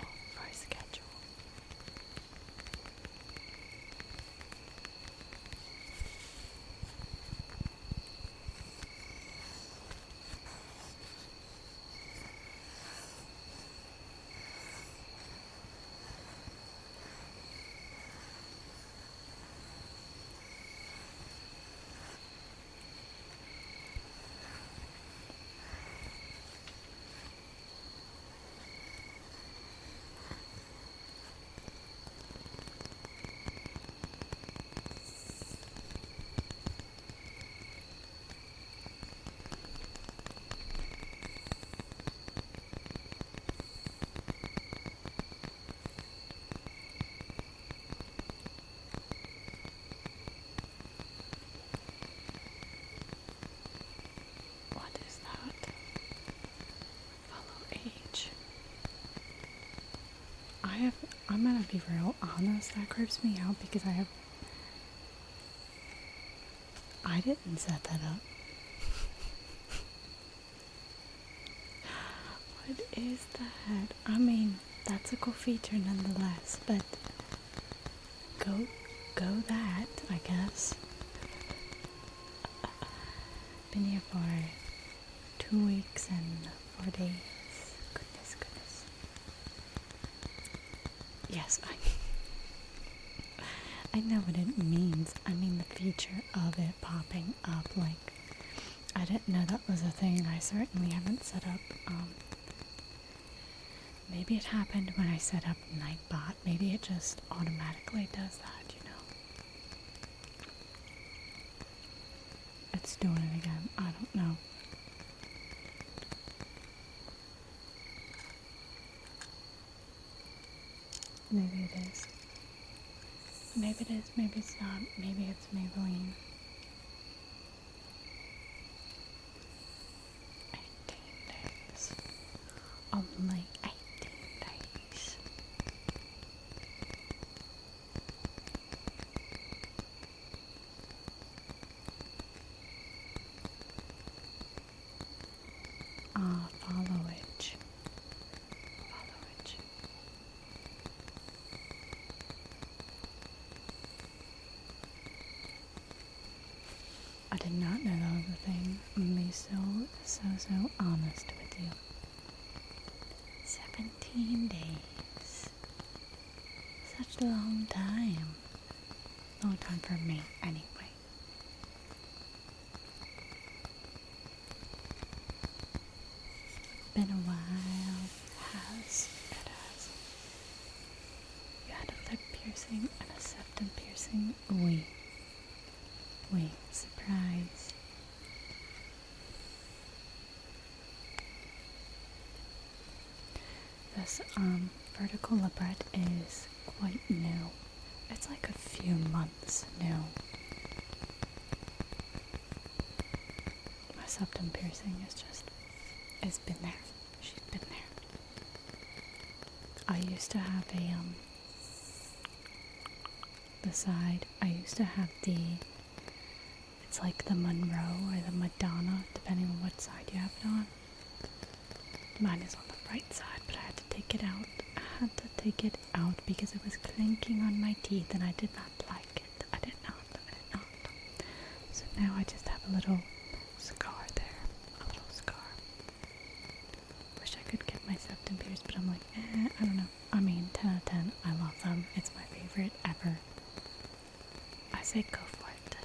I'm gonna be real honest, that creeps me out because I didn't set that up. What is that? I mean, that's a cool feature nonetheless, but go that, I guess. Been here for 2 weeks and 4 days. Goodness. Yes, I know what it means. I mean the feature of it popping up. Like, I didn't know that was a thing. I certainly haven't set up. Maybe it happened when I set up Nightbot. Maybe it just automatically does that, you know. It's doing it again. I don't know. Maybe it is. Maybe it is. Maybe it's not. Maybe it's Maybelline. only 18 days. Followage. Followage. I did not know that was a thing. I'm gonna be so honest with you. 17 days. Such a long time. Long time for me, anyway. Been a while. It has. You had a lip piercing and a septum piercing. Oui. Surprise. This vertical labret is quite new. It's like a few months new. My septum piercing is just, it's been there. She's been there. I used to have the side, I used to have it's like the Monroe or the Madonna, depending on what side you have it on. Mine is on the right side, but I had to take it out. I had to take it out because it was clinking on my teeth and I did not like it. I did not. So now I just have a little scar there. A little scar. Wish I could get my septum pierced, but I'm like, I don't know. I mean, 10 out of 10. I love them. It's my favorite ever. I say go for it.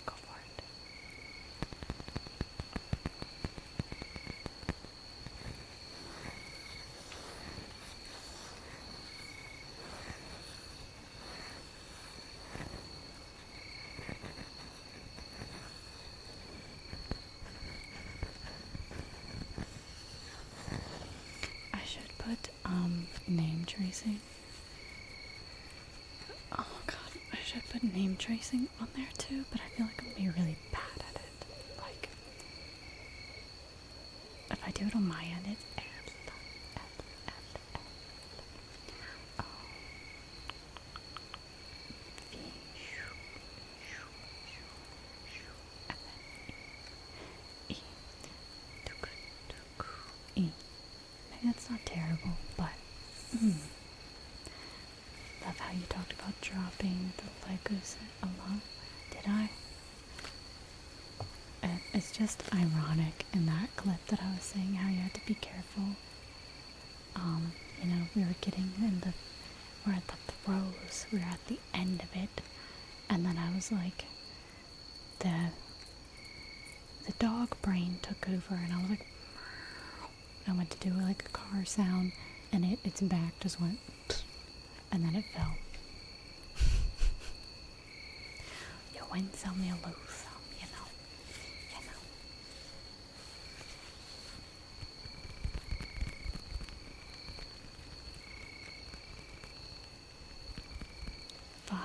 Go for it. I should put name tracing. Oh god, I should put name tracing on there too, but I feel like I'm gonna be really bad at it. Like, if I do it on my end, it's L. Oh. V. And then E. E. Maybe that's not terrible, but love how you talked about dropping the Legos a lot. Did I? It's just ironic in that clip that I was saying how you had to be careful. We were getting we're at the throes, we're at the end of it, and then I was like, the dog brain took over, and I was like, I went to do like a car sound, and its back just went, and then it fell. You win some, you lose some, you know. $5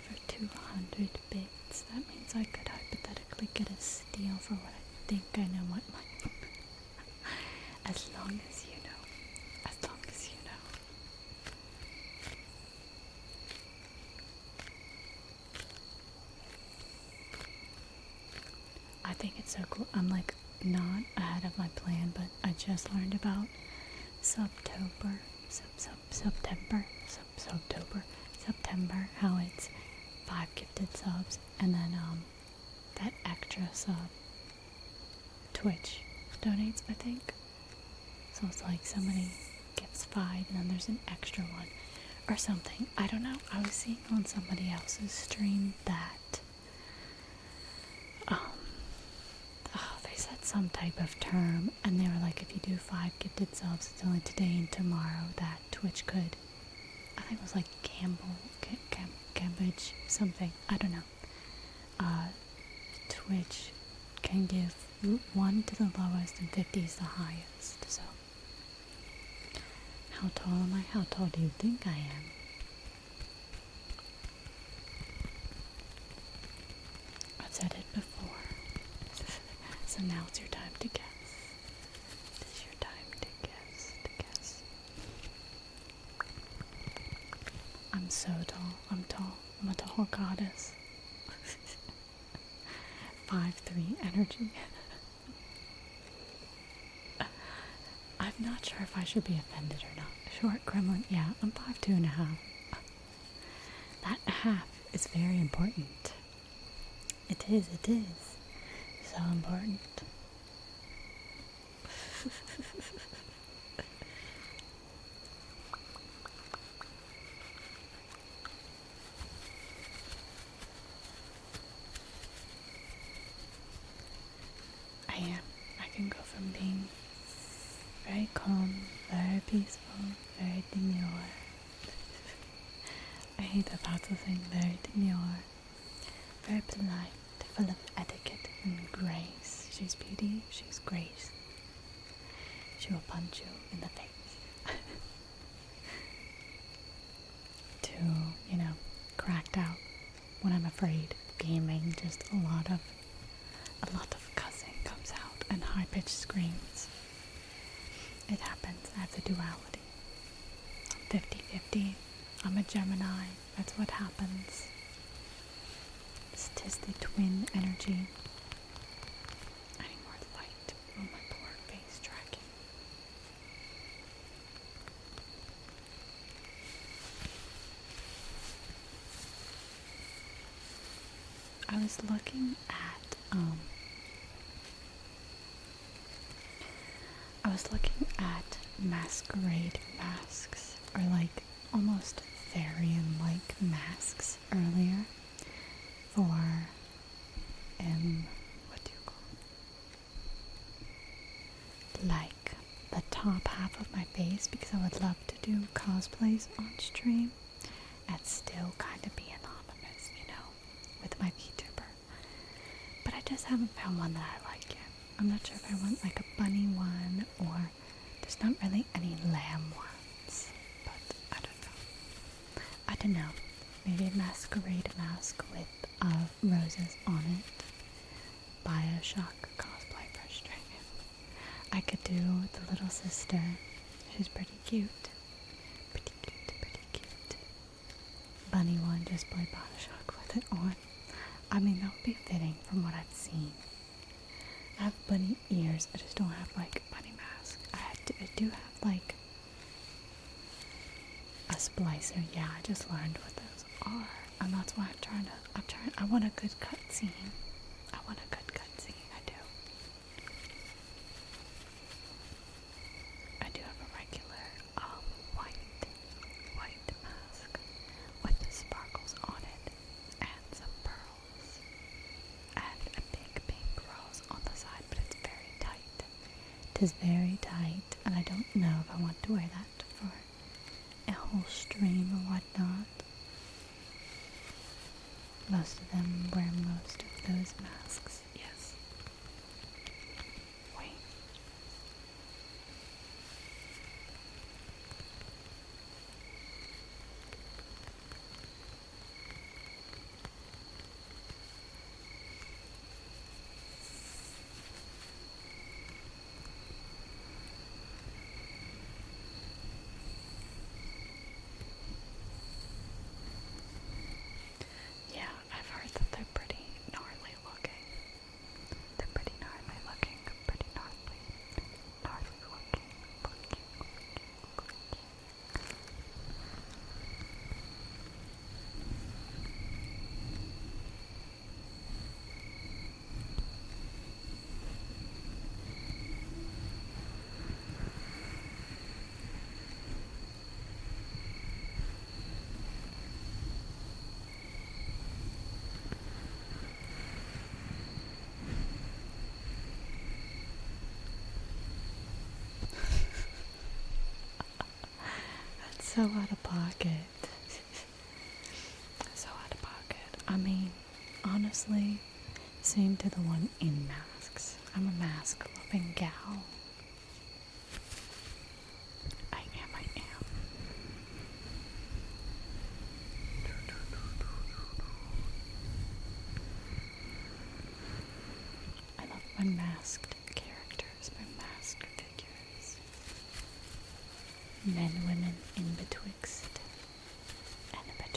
for 200 bits. That means I could hypothetically get a steal for what I think I know what my as long as you know. As long as you know. I think it's so cool. I'm like not ahead of my plan, but I just learned about September, how it's 5 gifted subs, and then that extra sub Twitch donates, I think. So it's like somebody gets 5 and then there's an extra one or something. I don't know. I was seeing on somebody else's stream that they said some type of term, and they were like, if you do 5 gifted subs, it's only today and tomorrow that Twitch could, I think it was like Cambridge something, I don't know. Twitch can give 1 to the lowest and 50 is the highest. So how tall am I? How tall do you think I am? I've said it before. So now it's your time to guess. It's your time to guess. so tall. I'm tall. I'm a tall goddess. 5'3" energy. I'm not sure if I should be offended or not. Short gremlin, yeah, I'm 5'2.5". That half is very important. It is so important. I can go from being very calm, very peaceful, very demure. I hate that that's a thing, very demure, very polite, full of etiquette and grace. She's beauty, she's grace. She will punch you in the face. To, cracked out when I'm afraid. Gaming, just a lot of cussing comes out and high-pitched screams. It happens. I have the duality. I'm 50-50. I'm a Gemini. That's what happens. Tis the twin energy. I need more light on my poor face tracking. I was looking at masquerade masks, or like almost Therian-like masks earlier for what do you call it? Like the top half of my face, because I would love to do cosplays on stream and still kind of be anonymous, with my VTuber. But I just haven't found one that I like yet. I'm not sure if I want like a bunny one, or there's not really any lamb ones, but I don't know. Maybe a masquerade mask with roses on it. Bioshock cosplay for stream. I could do the little sister. She's pretty cute. Pretty cute. Bunny one, just play Bioshock with it on. I mean, that would be fitting from what I've seen. I have bunny ears, I just don't have like a bunny mask. I do have like a splicer. Yeah, I just learned what those are, and that's why I want a good cutscene. I do have a regular white mask with the sparkles on it and some pearls and a big pink rose on the side, but it's very tight. It is very tight, and I don't know if I want to wear that for a whole stream or whatnot. Most of them wear most of those masks, yes. Wait. Yeah, I've heard that they're pretty gnarly looking. Pretty gnarly looking. That's so out of pocket. So out of pocket. I mean, honestly, same to the one in masks. I'm a mask-loving gal. I am. I love my masked characters, my masked figures. Men, women, in betwixt, and a bit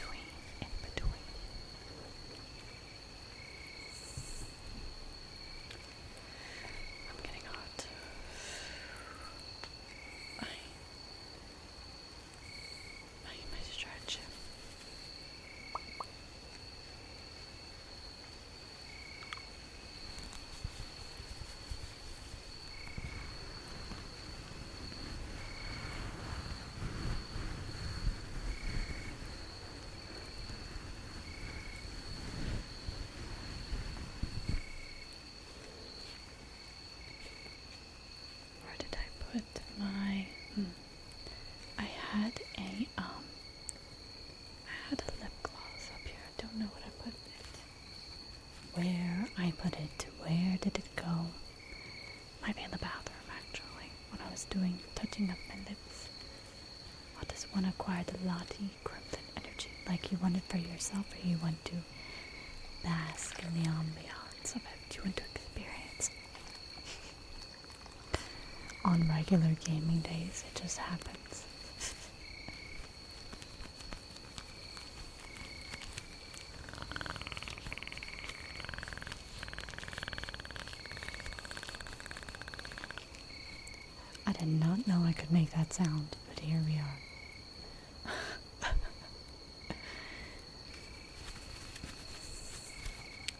my lips. How does one acquire the Lottie Crimson energy? Like you want it for yourself, or you want to bask in the ambiance of it? You want to experience. On regular gaming days, it just happens. I did not know I could make that sound, but here we are.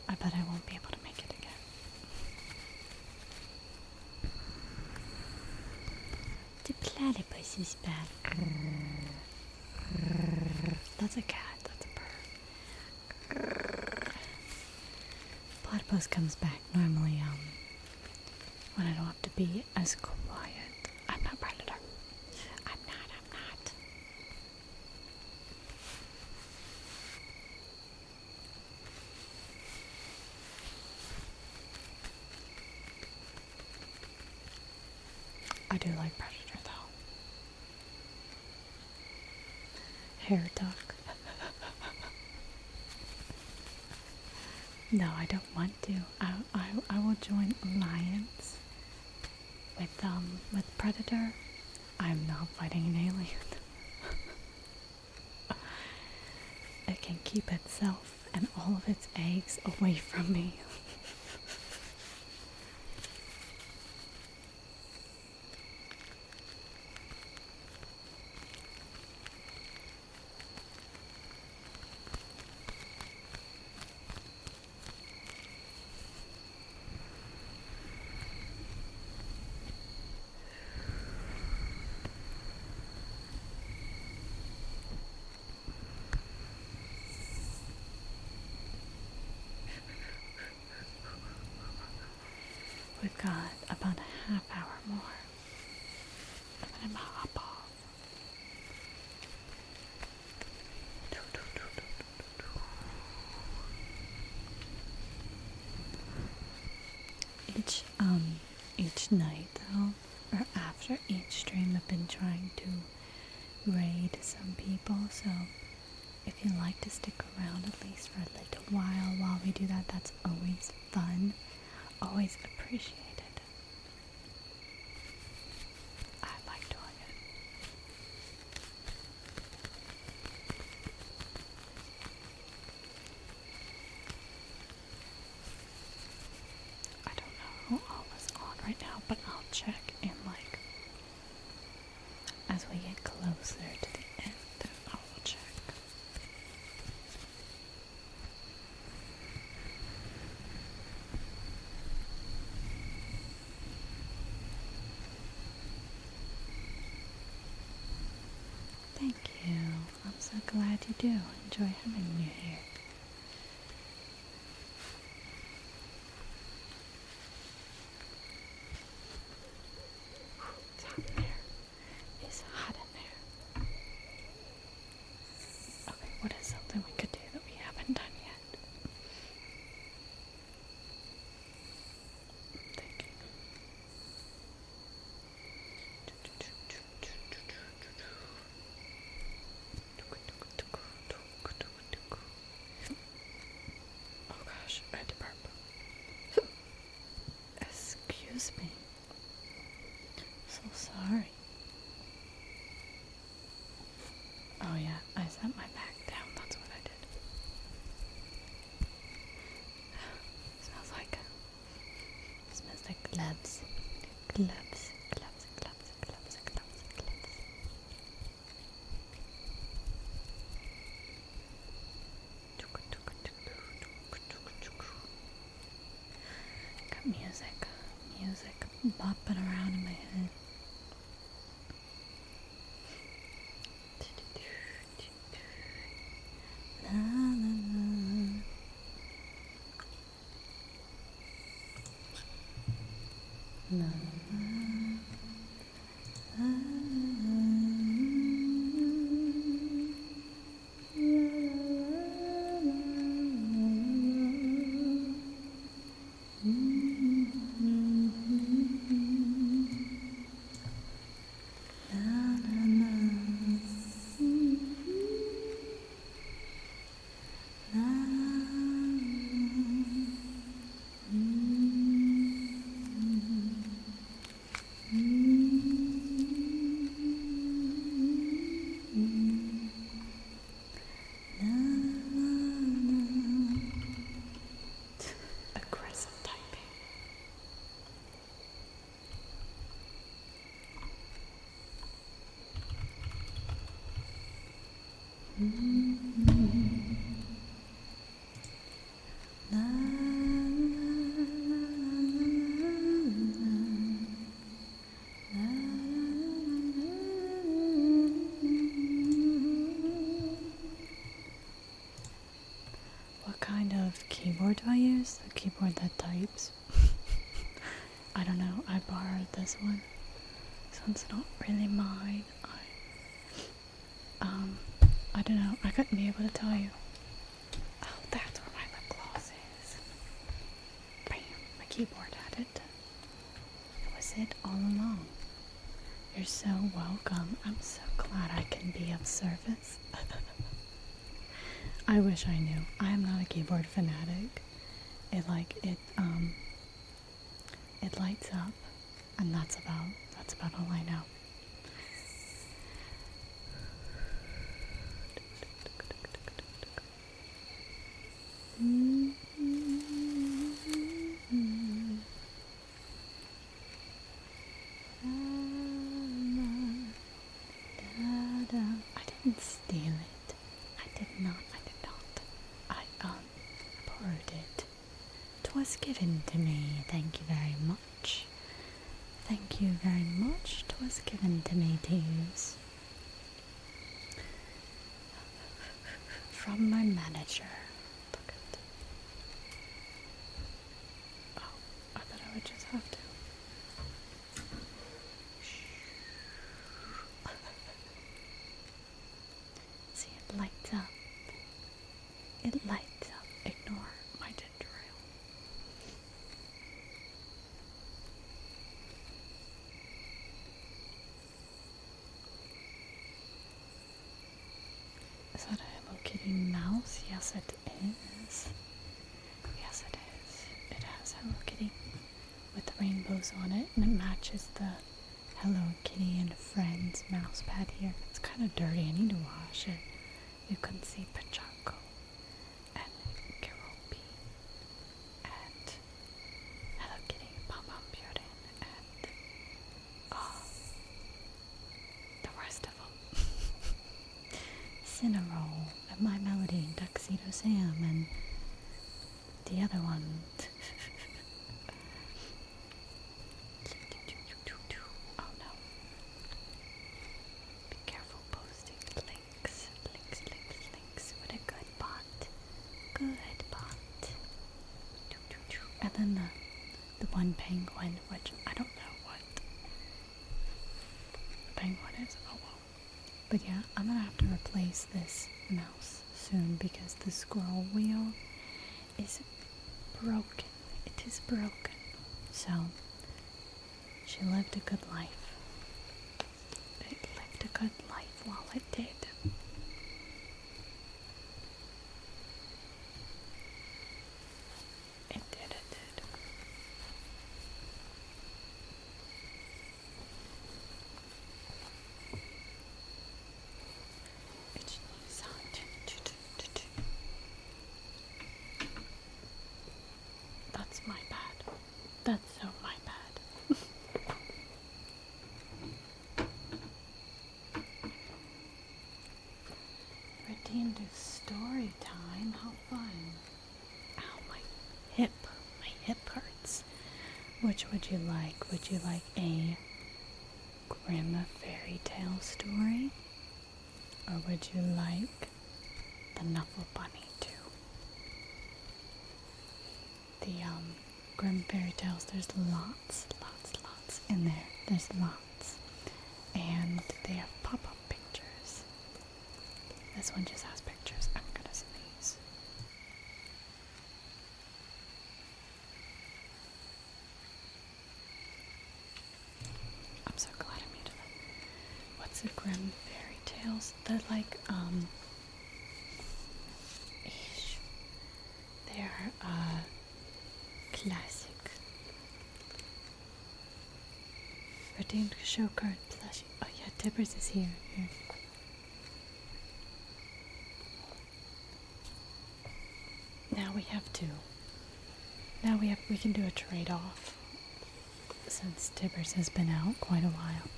I bet I won't be able to make it again. The platypus is back. That's a cat, that's a bird. Platypus comes back normally, when I don't have to be as quiet. I'm not Predator. I'm not. I do like Predator though. Hair duck. No, I don't want to. I will join alliance with Predator. I'm not fighting an alien. It can keep itself and all of its eggs away from me. We've got about a half hour more. And then I'm gonna hop off. Each night though, or after each stream, I've been trying to raid some people, so if you'd like to stick around at least for a little while we do that, that's always fun. Always appreciated. I like doing it. I don't know who all is on right now, but I'll check in as we get closer to the end. I will check. Thank you. I'm so glad you do enjoy having you here. It's hot in there. It's hot in there. Okay, what is something we could do that we haven't done yet? Thinking. Oh gosh, I had to burp. Excuse me. So sorry. Oh yeah, I set my back down, that's what I did. Smells like gloves. Gloves. Got music bopping around in my head. What kind of keyboard do I use? The keyboard that types. I don't know. I borrowed this one. This one's not really mine. I don't know. I couldn't be able to tell you. Oh, that's where my lip gloss is. Bam. My keyboard had it. It was it all along. You're so welcome. I'm so glad I can be of service. I wish I knew. I am not a keyboard fanatic. It lights up, and that's about all I know. I didn't steal it. I did not. I borrowed it. 'Twas given to me. Thank you very much. Thank you very much. 'Twas given to me to use. From my manager. Look at. Oh, I thought I would just have to. See, it lights up. It lights up. Ignore my ginger ale. Is that a Hello Kitty mouse? Yes, it is. Yes, it is. It has Hello Kitty with rainbows on it, and it matches the Hello Kitty and Friends mouse pad here. It's kind of dirty. I need to wash it. You can see Pachaco and Keropi and Hello Kitty, Pom Pom Purin, and the rest of them. Cinnarol and My Melody and Tuxedo Sam and the other one. Oh no. Be careful posting links with a good bot. Good bot. And then the one penguin, which I don't know what the penguin is. Oh well. But yeah, I'm gonna have to replace this mouse soon because the scroll wheel is broken. It is broken. So she lived a good life. It lived a good life while it did. It did. It's That's my bad. That's so my bad. Redeemed to story time. How fun. Ow, my hip. My hip hurts. Which would you like? Would you like a Grimm fairy tale story? Or would you like the Knuffle Bunny too? The Grimm fairy tales, there's lots in there. There's lots. And they have pop-up pictures. This one just has pictures. I'm gonna sneeze. I'm so glad I muted them. What's a Grimm fairy tales? They're like, they're, classic. Redeemed show card plushie. Oh yeah, Tibbers is here. Now we have two. We can do a trade-off. Since Tibbers has been out quite a while.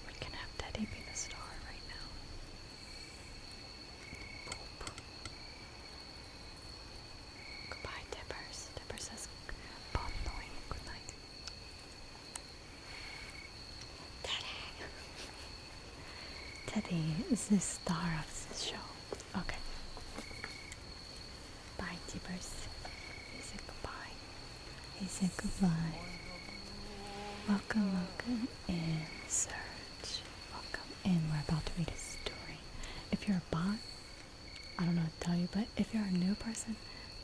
We can have Teddy be the star right now. Teddy is the star of this show. Okay. Bye, Tibbers. He said goodbye. He said goodbye. Welcome, welcome in, Serge. Welcome in. We're about to read a story. If you're a bot, I don't know what to tell you, but if you're a new person,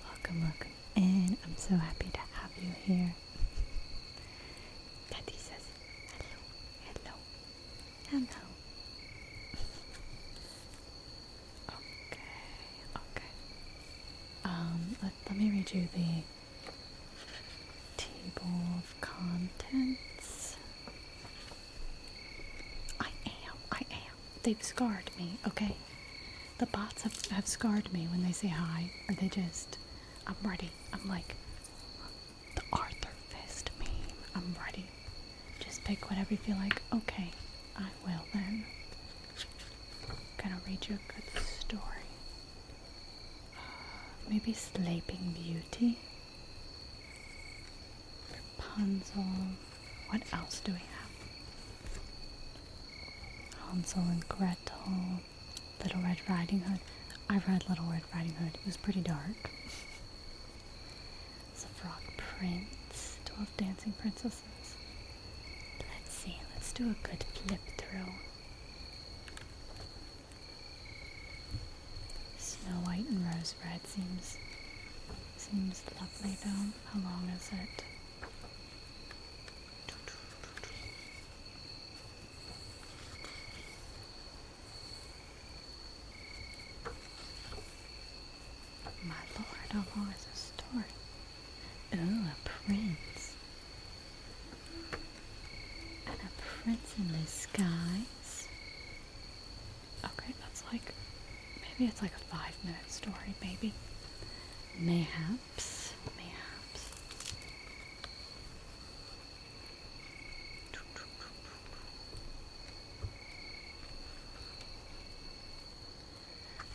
welcome, welcome in. I'm so happy to have you here. Teddy says, hello, hello, hello. Okay. Let me read you the table of contents. I am. They've scarred me, okay? The bots have scarred me when they say hi, or they just, I'm ready. I'm like the Arthur Fist meme. I'm ready. Just pick whatever you feel like. Okay, I will then. I'm gonna read you a good story. Maybe Sleeping Beauty. Rapunzel. What else do we have? Hansel and Gretel. Little Red Riding Hood. I read Little Red Riding Hood. It was pretty dark. The Frog Prince. 12 Dancing Princesses. Let's see. Let's do a good flip through. Snow White and Rose Red seems lovely though. How long is it? My lord, how long is this story? Ooh, a prince. And a prince in disguise. Okay, that's like, maybe it's like a 5-minute story, maybe. Mayhaps.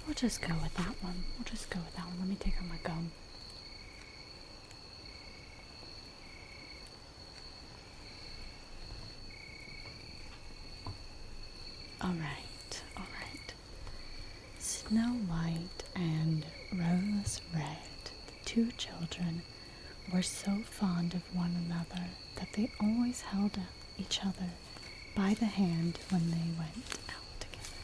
We'll just go with that one. Let me take out my gum. Alright. Snow White and Rose Red, the two children, were so fond of one another that they always held each other by the hand when they went out together.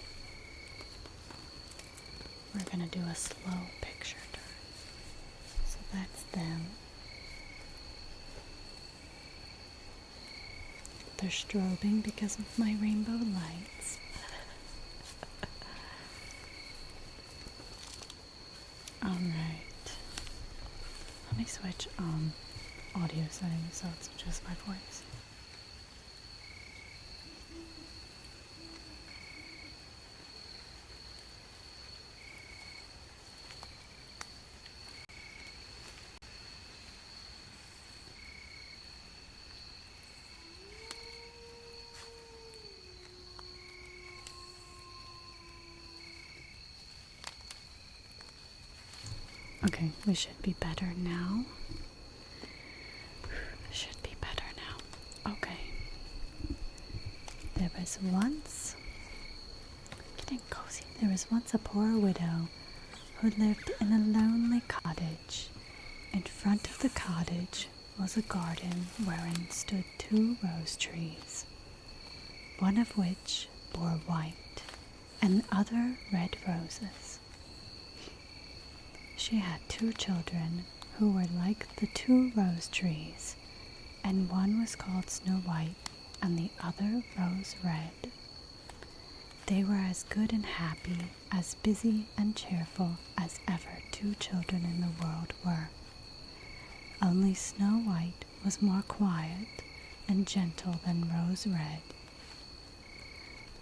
We're gonna do a slow picture turn. So that's them. They're strobing because of my rainbow lights. Alright. Let me switch audio settings so it's just my voice. Okay, we should be better now. Okay. There was once a poor widow who lived in a lonely cottage. In front of the cottage was a garden wherein stood 2 rose trees, one of which bore white and the other red roses. She had 2 children who were like the 2 rose trees, and one was called Snow White and the other Rose Red. They were as good and happy, as busy and cheerful as ever 2 children in the world were. Only Snow White was more quiet and gentle than Rose Red.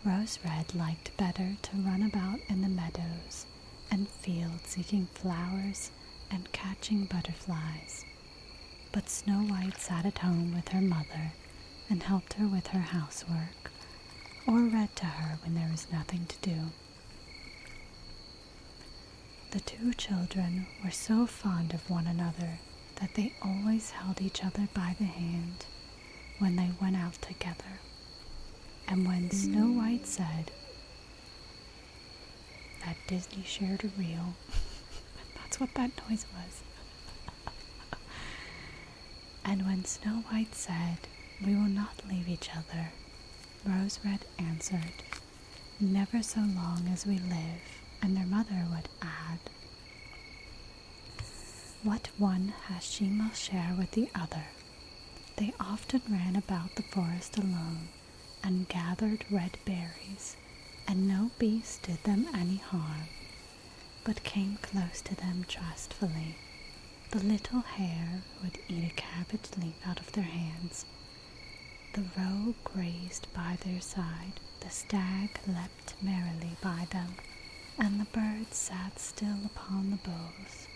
Rose Red liked better to run about in the meadows and fields seeking flowers and catching butterflies. But Snow White sat at home with her mother and helped her with her housework, or read to her when there was nothing to do. The 2 children were so fond of one another that they always held each other by the hand when they went out together. And when Snow White said, that Disney shared a reel. That's what that noise was. And when Snow White said, "We will not leave each other," Rose Red answered, "Never so long as we live," and their mother would add, "What one has she must share with the other." They often ran about the forest alone and gathered red berries, and no beast did them any harm, but came close to them trustfully. The little hare would eat a cabbage leaf out of their hands. The roe grazed by their side, the stag leapt merrily by them, and the birds sat still upon the boughs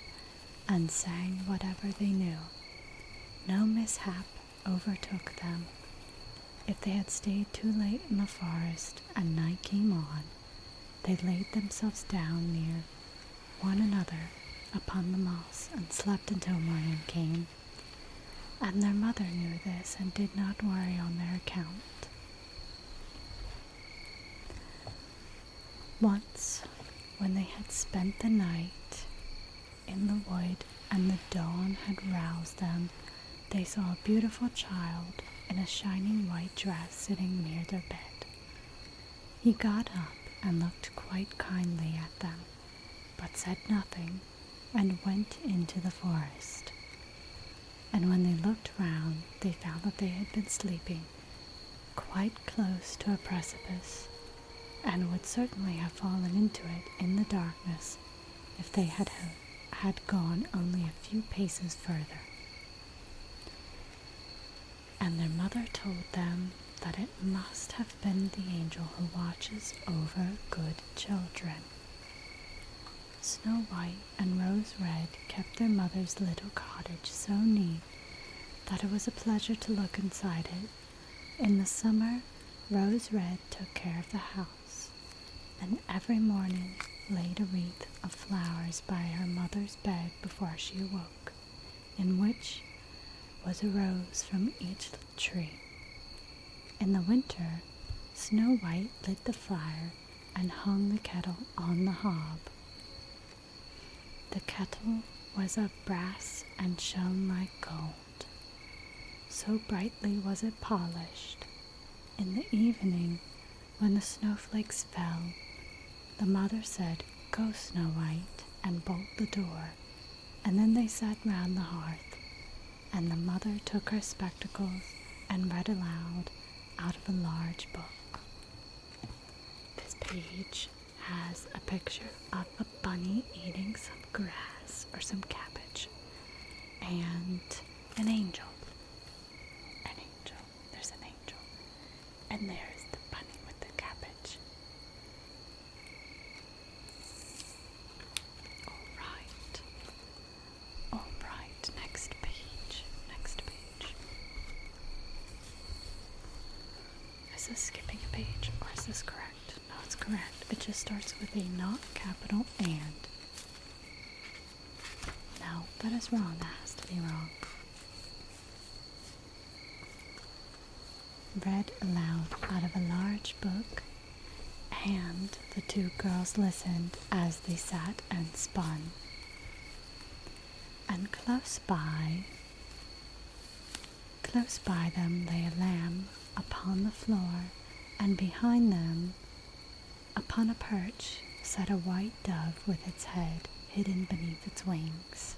and sang whatever they knew. No mishap overtook them. If they had stayed too late in the forest and night came on, they laid themselves down near one another upon the moss and slept until morning came. And their mother knew this and did not worry on their account. Once, when they had spent the night in the wood and the dawn had roused them, they saw a beautiful child in a shining white dress sitting near their bed. He got up and looked quite kindly at them, but said nothing, and went into the forest. And when they looked round, they found that they had been sleeping quite close to a precipice, and would certainly have fallen into it in the darkness if they had gone only a few paces further. And their mother told them that it must have been the angel who watches over good children. Snow White and Rose Red kept their mother's little cottage so neat that it was a pleasure to look inside it. In the summer, Rose Red took care of the house, and every morning laid a wreath of flowers by her mother's bed before she awoke, in which was a rose from each tree. In the winter, Snow White lit the fire and hung the kettle on the hob. The kettle was of brass and shone like gold. So brightly was it polished. In the evening, when the snowflakes fell, the mother said, "Go, Snow White, and bolt the door." And then they sat round the hearth, and the mother took her spectacles and read aloud out of a large book. This page has a picture of a bunny eating some grass or some cabbage, and an angel. An angel. There's an angel. And there's the bunny with the cabbage. All right. Next page. Is this skipping a page, or is this correct? No, it's correct. It just starts with a not capital and. No, that is wrong. That has to be wrong. Read aloud out of a large book, and the two girls listened as they sat and spun. And close by them lay a lamb upon the floor, and behind them, upon a perch, sat a white dove with its head hidden beneath its wings.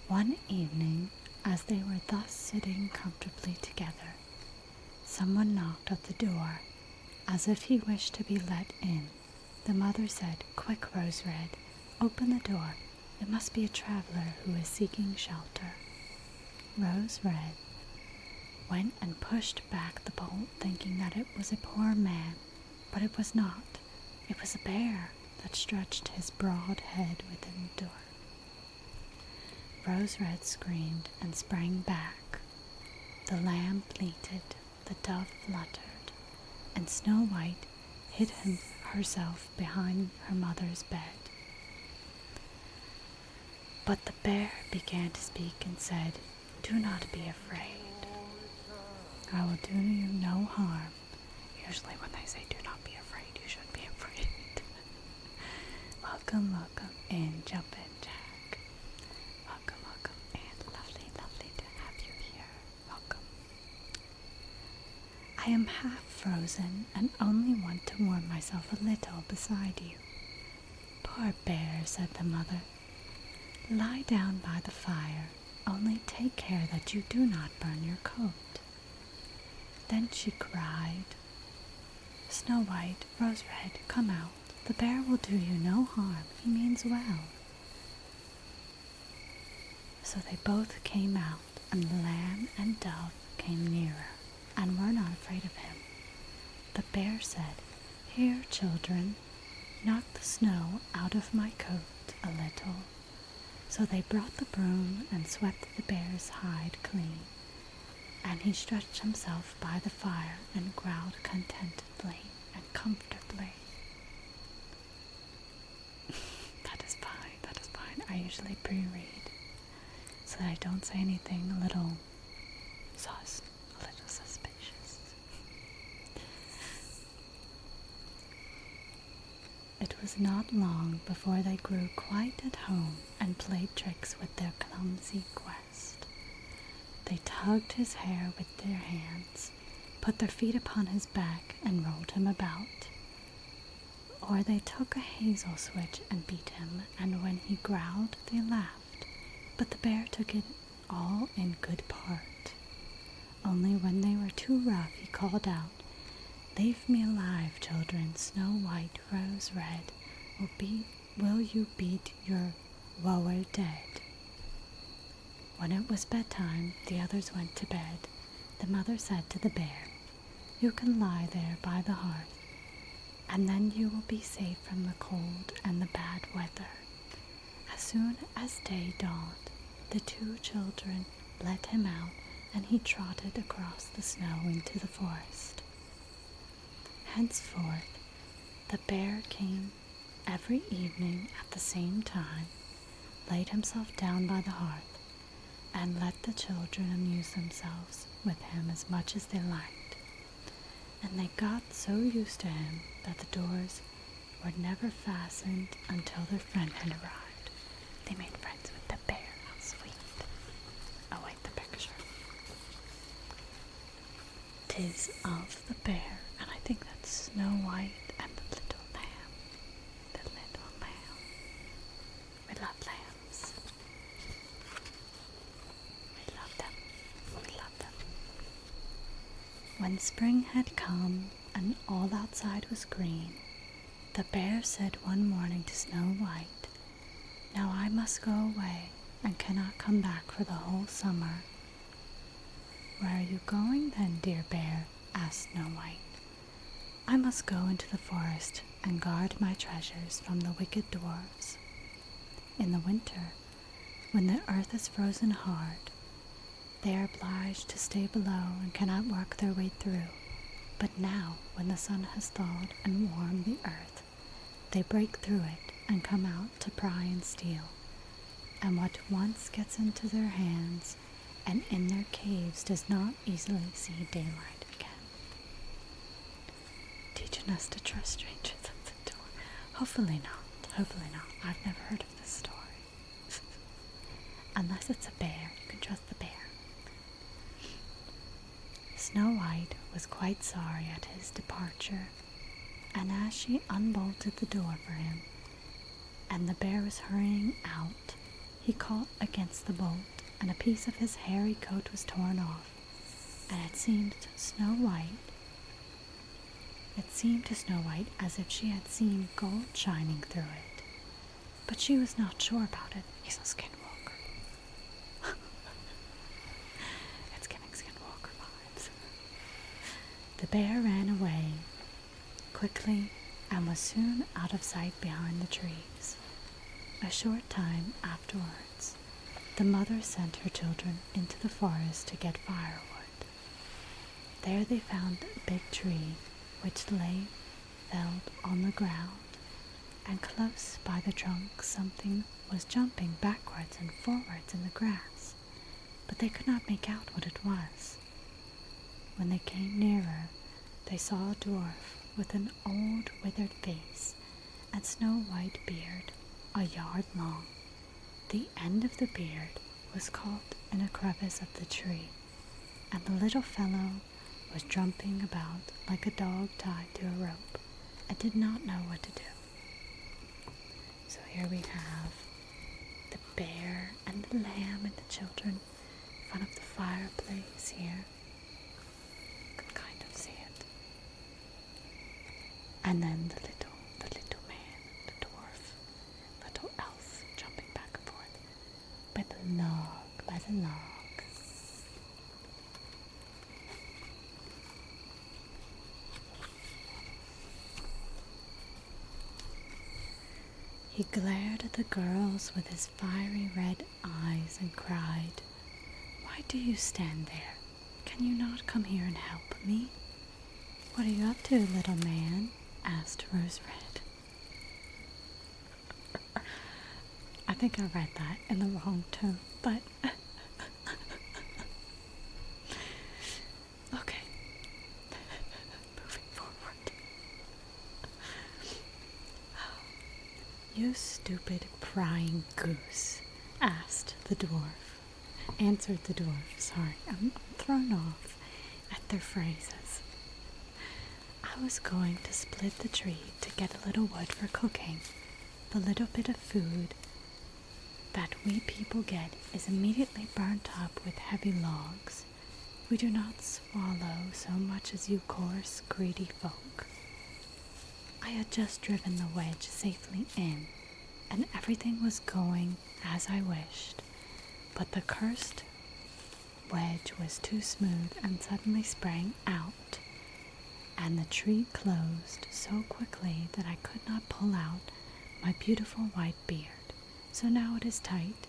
One evening, as they were thus sitting comfortably together, someone knocked at the door, as if he wished to be let in. The mother said, "Quick, Rose Red, open the door. It must be a traveler who is seeking shelter." Rose Red went and pushed back the bolt, thinking that it was a poor man, but it was not. It was a bear that stretched his broad head within the door. Rose Red screamed and sprang back. The lamb bleated, the dove fluttered, and Snow White hid herself behind her mother's bed. But the bear began to speak and said, "Do not be afraid. I will do you no harm." Usually when they say do not be afraid, you should be afraid. Welcome, welcome in, Jumpin' Jack. Welcome, welcome in. Lovely, lovely to have you here. Welcome. I am half frozen and only want to warm myself a little beside you. Poor bear, said the mother. Lie down by the fire, only take care that you do not burn your coat. Then she cried, Snow White, Rose Red, come out. The bear will do you no harm. He means well. So they both came out, and the lamb and dove came nearer, and were not afraid of him. The bear said, Here, children, knock the snow out of my coat a little. So they brought the broom and swept the bear's hide clean, and he stretched himself by the fire and growled contentedly and comfortably. That is fine, that is fine. I usually pre-read so that I don't say anything a little suspicious. It was not long before they grew quite at home and played tricks with their clumsy quest. They tugged his hair with their hands, put their feet upon his back and rolled him about. Or they took a hazel switch and beat him, and when he growled they laughed, but the bear took it all in good part. Only when they were too rough he called out, Leave me alive, children, Snow White, Rose Red, will you beat your woe dead? When it was bedtime, the others went to bed. The mother said to the bear, You can lie there by the hearth, and then you will be safe from the cold and the bad weather. As soon as day dawned, the two children let him out, and he trotted across the snow into the forest. Henceforth, the bear came every evening at the same time, laid himself down by the hearth, and let the children amuse themselves with him as much as they liked. And they got so used to him that the doors were never fastened until their friend had arrived. They made friends with the bear. How sweet. Oh wait, the picture. 'Tis of the bear, and I think that's Snow White and the little lamb. The little lamb. We love lambs. We love them. We love them. When spring had come and all outside was green, the bear said one morning to Snow White, Now I must go away and cannot come back for the whole summer. Where are you going then, dear bear? Asked Snow White. I must go into the forest and guard my treasures from the wicked dwarfs. In the winter, when the earth is frozen hard, they are obliged to stay below and cannot work their way through. But now, when the sun has thawed and warmed the earth, they break through it and come out to pry and steal. And what once gets into their hands and in their caves does not easily see daylight again. Teaching us to trust strangers at the door. Hopefully not. Hopefully not. I've never heard of this story. Unless it's a bear, you can trust the bear. Snow White was quite sorry at his departure, and as she unbolted the door for him, and the bear was hurrying out, he caught against the bolt, and a piece of his hairy coat was torn off, and it seemed to Snow White as if she had seen gold shining through it, but she was not sure about it. He's a skinwalker. It's giving skinwalker vibes. The bear ran away quickly and was soon out of sight behind the trees. A short time afterwards, the mother sent her children into the forest to get firewood. There they found a big tree which lay felled on the ground, and close by the trunk something was jumping backwards and forwards in the grass, but they could not make out what it was. When they came nearer, they saw a dwarf with an old withered face and snow-white beard a yard long. The end of the beard was caught in a crevice of the tree, and the little fellow was jumping about like a dog tied to a rope and did not know what to do. So here we have the bear and the lamb and the children in front of the fireplace here. You can kind of see it. And then the little man, the dwarf, little elf jumping back and forth by the log. He glared at the girls with his fiery red eyes and cried, "Why do you stand there? Can you not come here and help me?" "What are you up to, little man?" asked Rose Red. I think I read that in the wrong tone, but okay. Moving forward. "You stupid prying goose," answered the dwarf. Sorry, I'm thrown off at their phrases. "I was going to split the tree to get a little wood for cooking. The little bit of food that we people get is immediately burnt up with heavy logs. We do not swallow so much as you coarse, greedy folk. I had just driven the wedge safely in, and everything was going as I wished, but the cursed wedge was too smooth and suddenly sprang out, and the tree closed so quickly that I could not pull out my beautiful white beard. So now it is tight,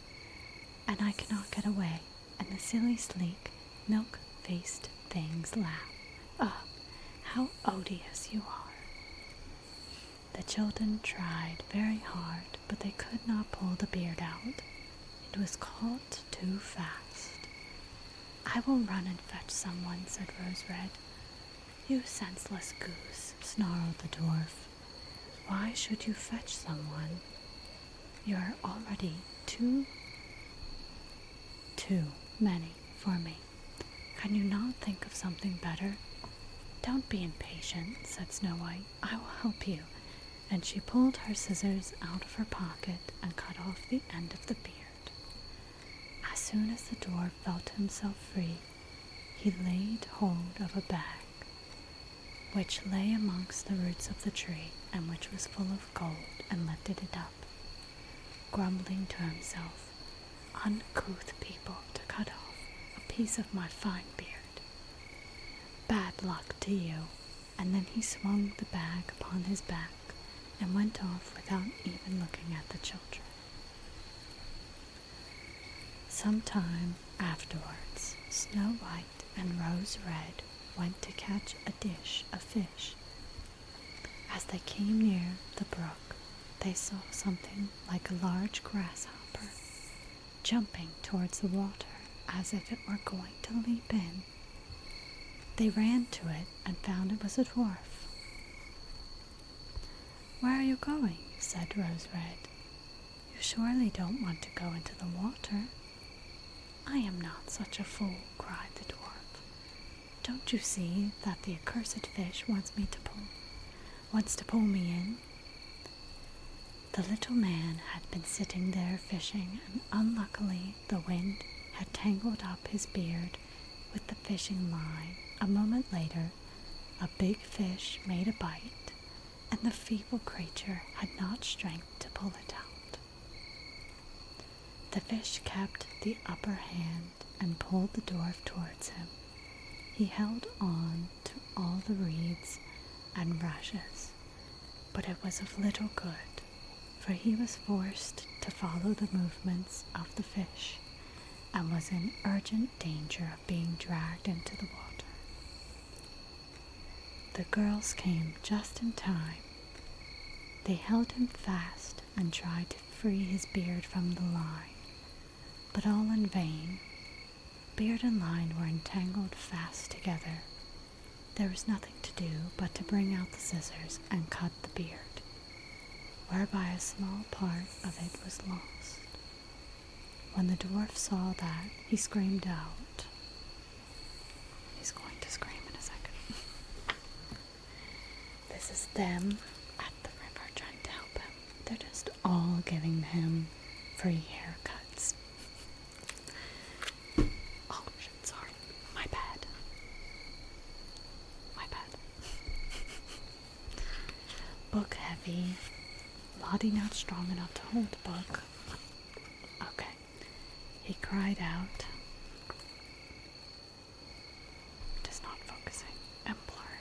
and I cannot get away, and the silly, sleek, milk-faced things laugh. Ah, how odious you are." The children tried very hard, but they could not pull the beard out. It was caught too fast. "I will run and fetch someone," said Rose Red. "You senseless goose," snarled the dwarf. "Why should you fetch someone? You are already too many for me. Can you not think of something better?" "Don't be impatient," said Snow White. "I will help you." And she pulled her scissors out of her pocket and cut off the end of the beard. As soon as the dwarf felt himself free, he laid hold of a bag which lay amongst the roots of the tree and which was full of gold, and lifted it up, grumbling to himself, "Uncouth people to cut off a piece of my fine beard. Bad luck to you." And then he swung the bag upon his back and went off without even looking at the children. Some time afterwards, Snow White and Rose Red went to catch a dish of fish. As they came near the brook, they saw something like a large grasshopper jumping towards the water as if it were going to leap in. They ran to it and found it was a dwarf. "Where are you going?" said Rose Red. "You surely don't want to go into the water." "I am not such a fool," cried the dwarf. "Don't you see that the accursed fish wants to pull me in?" The little man had been sitting there fishing, and unluckily the wind had tangled up his beard with the fishing line. A moment later, a big fish made a bite, and the feeble creature had not strength to pull it out. The fish kept the upper hand and pulled the dwarf towards him. He held on to all the reeds and rushes, but it was of little good, for he was forced to follow the movements of the fish, and was in urgent danger of being dragged into the water. The girls came just in time. They held him fast and tried to free his beard from the line, but all in vain. Beard and line were entangled fast together. There was nothing to do but to bring out the scissors and cut the beard. whereby a small part of it was lost. When the dwarf saw that, he screamed out. He's going to scream in a second. This is them at the river trying to help him. They're just all giving him free haircuts. Oh shit, sorry. My bad. My bad. Book heavy. Body not strong enough to hold the book. Okay. He cried out. It is not focusing. I'm blurry.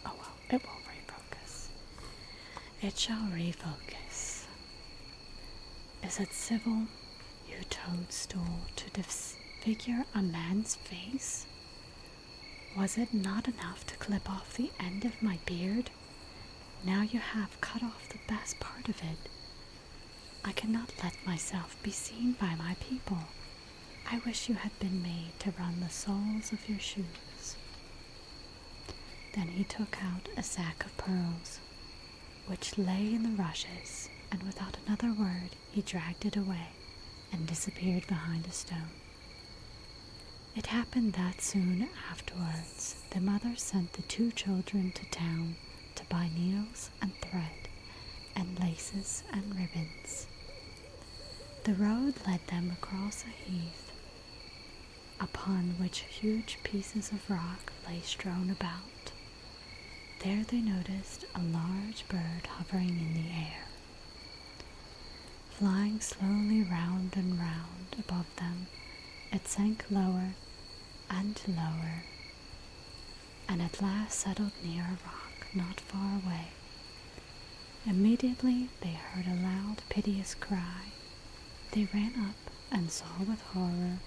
Oh well, it will refocus. It shall refocus. Is it civil, you toadstool, to disfigure a man's face? Was it not enough to clip off the end of my beard? Now you have cut off the best part of it. I cannot let myself be seen by my people. I wish you had been made to run the soles of your shoes. Then he took out a sack of pearls, which lay in the rushes, and without another word he dragged it away and disappeared behind a stone. It happened that soon afterwards the mother sent the two children to town to buy needles and thread and laces and ribbons. The road led them across a heath upon which huge pieces of rock lay strewn about. There they noticed a large bird hovering in the air. Flying slowly round and round above them, it sank lower and lower, and at last settled near a rock not far away. Immediately they heard a loud, piteous cry. They ran up and saw with horror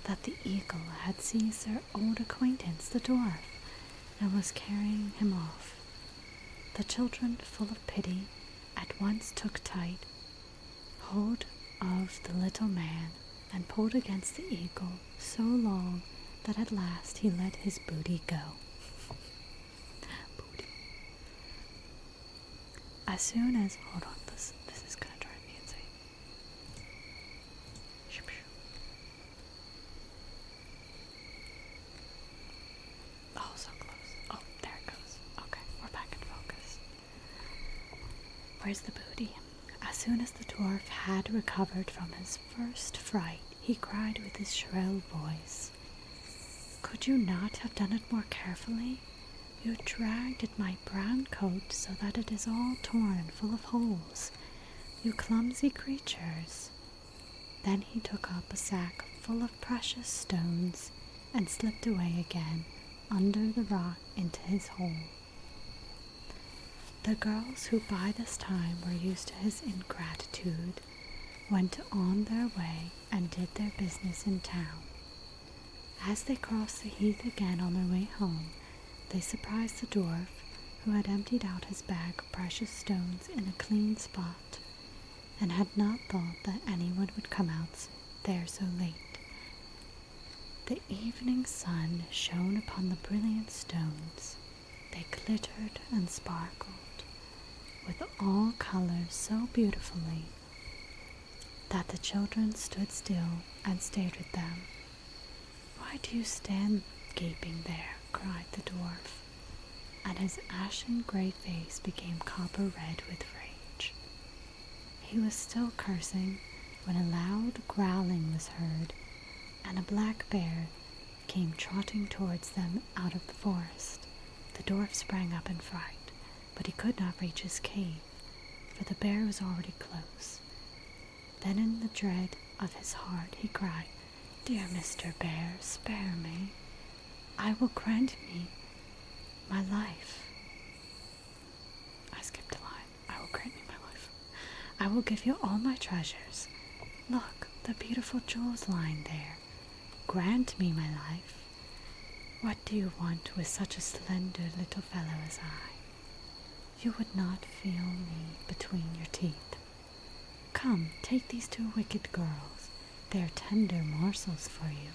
that the eagle had seized their old acquaintance, the dwarf, and was carrying him off. The children, full of pity, at once took tight hold of the little man and pulled against the eagle so long that at last he let his booty go. Booty. As soon as, hold on, this is gonna drive me insane. Oh, so close. Oh, there it goes. Okay, we're back in focus. Where's the booty? As soon as the dwarf had recovered from his first fright, he cried with his shrill voice, "Could you not have done it more carefully? You dragged at my brown coat so that it is all torn and full of holes. You clumsy creatures." Then he took up a sack full of precious stones and slipped away again under the rock into his hole. The girls, who by this time were used to his ingratitude, went on their way and did their business in town. As they crossed the heath again on their way home, they surprised the dwarf, who had emptied out his bag of precious stones in a clean spot, and had not thought that anyone would come out there so late. The evening sun shone upon the brilliant stones. They glittered and sparkled with all colors so beautifully that the children stood still and stared at them. "Why do you stand gaping there?" cried the dwarf, and his ashen grey face became copper red with rage. He was still cursing when a loud growling was heard, and a black bear came trotting towards them out of the forest. The dwarf sprang up in fright, but he could not reach his cave, for the bear was already close. Then in the dread of his heart he cried, "Dear Mr. Bear, spare me. I will grant me my life." I skipped a line. "I will grant me my life. I will give you all my treasures. Look, the beautiful jewels lying there. Grant me my life. What do you want with such a slender little fellow as I? You would not feel me between your teeth. Come, take these two wicked girls. They are tender morsels for you,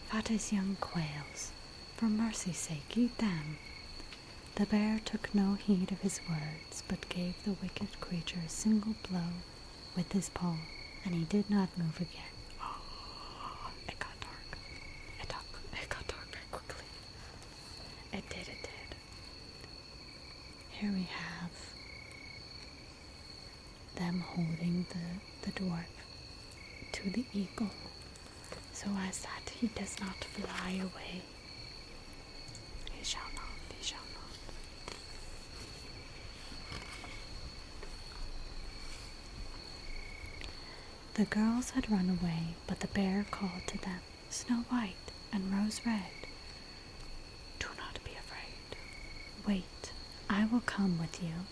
fat as young quails, For mercy's sake, eat them." The bear took no heed of his words, but gave the wicked creature a single blow with his paw, and he did not move again. Oh, it got dark. It got dark very quickly. It did. Here we have them holding the dwarf to the eagle, so as that he does not fly away. He shall not. The girls had run away, but the bear called to them, "Snow White and Rose Red, do not be afraid. Wait, I will come with you."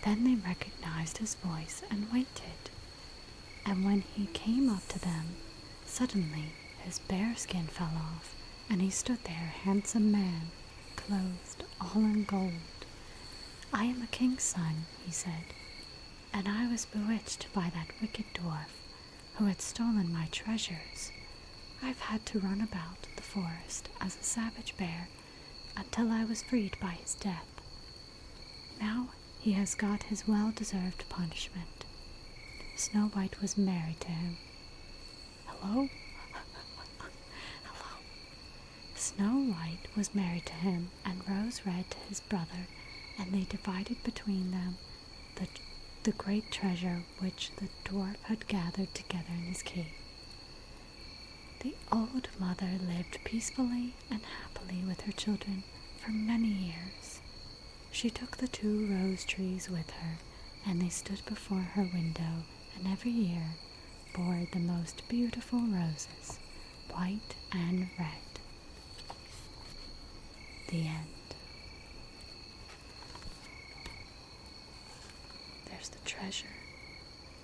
Then they recognized his voice and waited. And when he came up to them, suddenly his bear skin fell off, and he stood there, a handsome man, clothed all in gold. "I am a king's son," he said, "and I was bewitched by that wicked dwarf who had stolen my treasures. I've had to run about the forest as a savage bear until I was freed by his death. Now he has got his well-deserved punishment." Snow White was married to him. Hello? Hello. Snow White was married to him, and Rose Red to his brother, and they divided between them the great treasure which the dwarf had gathered together in his cave. The old mother lived peacefully and happily with her children for many years. She took the 2 rose trees with her, and they stood before her window, and every year bore the most beautiful roses, white and red. The end. There's the treasure,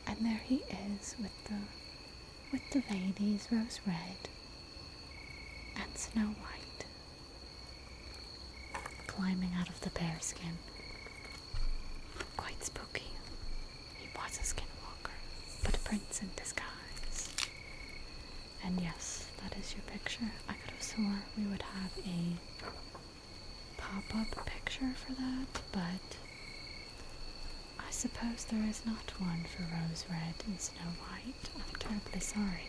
and there he is with the ladies, Rose Red and Snow White, climbing out of the bearskin. Quite spooky. He was a skinwalker, but a prince in disguise. And yes, that is your picture. I could have swore we would have a pop-up picture for that, but I suppose there is not one for Rose Red and Snow White. I'm terribly sorry.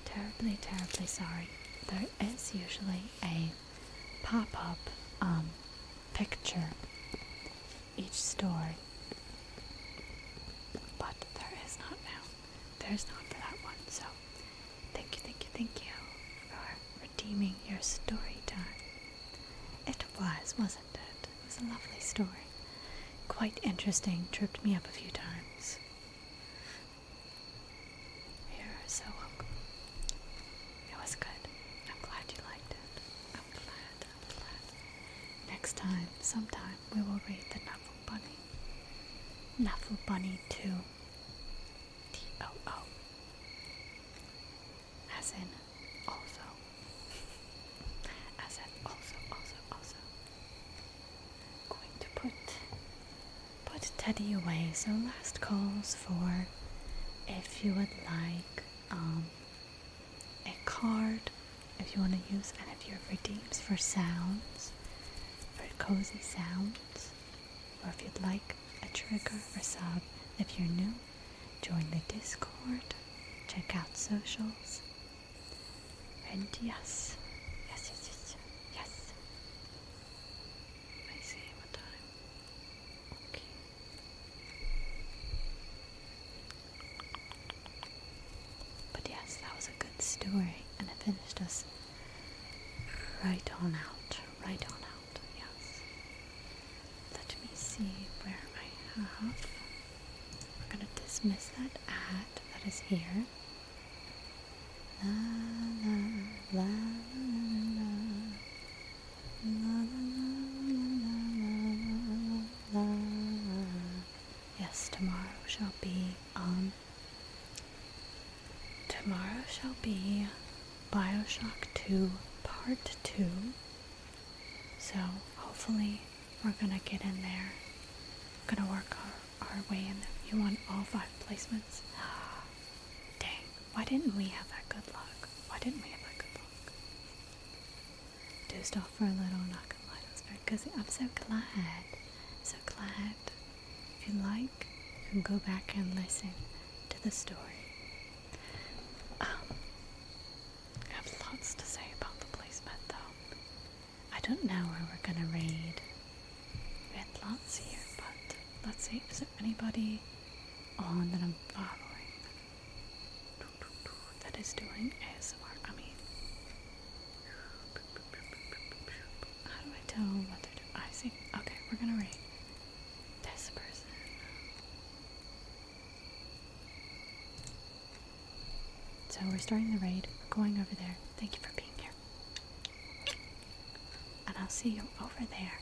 Terribly, terribly sorry. There is usually a pop-up picture each story, but there is not now. There's not for that one, so thank you for redeeming your story time. It wasn't it? It was a lovely story. Quite interesting, tripped me up a few times. You're so welcome. It was good. I'm glad you liked it. I'm glad. Next time, sometime, we will read the Nuffle Bunny. Nuffle Bunny 2. T-O-O. As in, also. As in, also. Going to put Teddy away. So last calls for if you would like a card, if you want to use any of your redeems for sounds, for cozy sounds, or if you'd like a trigger or sub. If you're new, join the Discord, check out socials, and yes. I see what time. Okay. But yes, that was a good story, and it finished us right on out. Yes. Let me see where I have. We're gonna dismiss that ad that is here. La la la la la la la la. Yes, tomorrow shall be BioShock 2 Part 2. So hopefully we're gonna get in there. We're gonna work our way in there. You want all 5 placements? Dang, why didn't we have that good luck? dozed off for a little, not gonna lie, that was very cozy. I'm so glad. So glad. If you like, you can go back and listen to the story. I have lots to say about the placement though. I don't know where we're gonna raid. We had lots here, but let's see, is there anybody on that I'm following that is doing ASMR? I mean, how do I tell what they're doing? I see. Okay, we're gonna raid this person. So we're starting the raid. We're going over there. Thank you for being here. And I'll see you over there.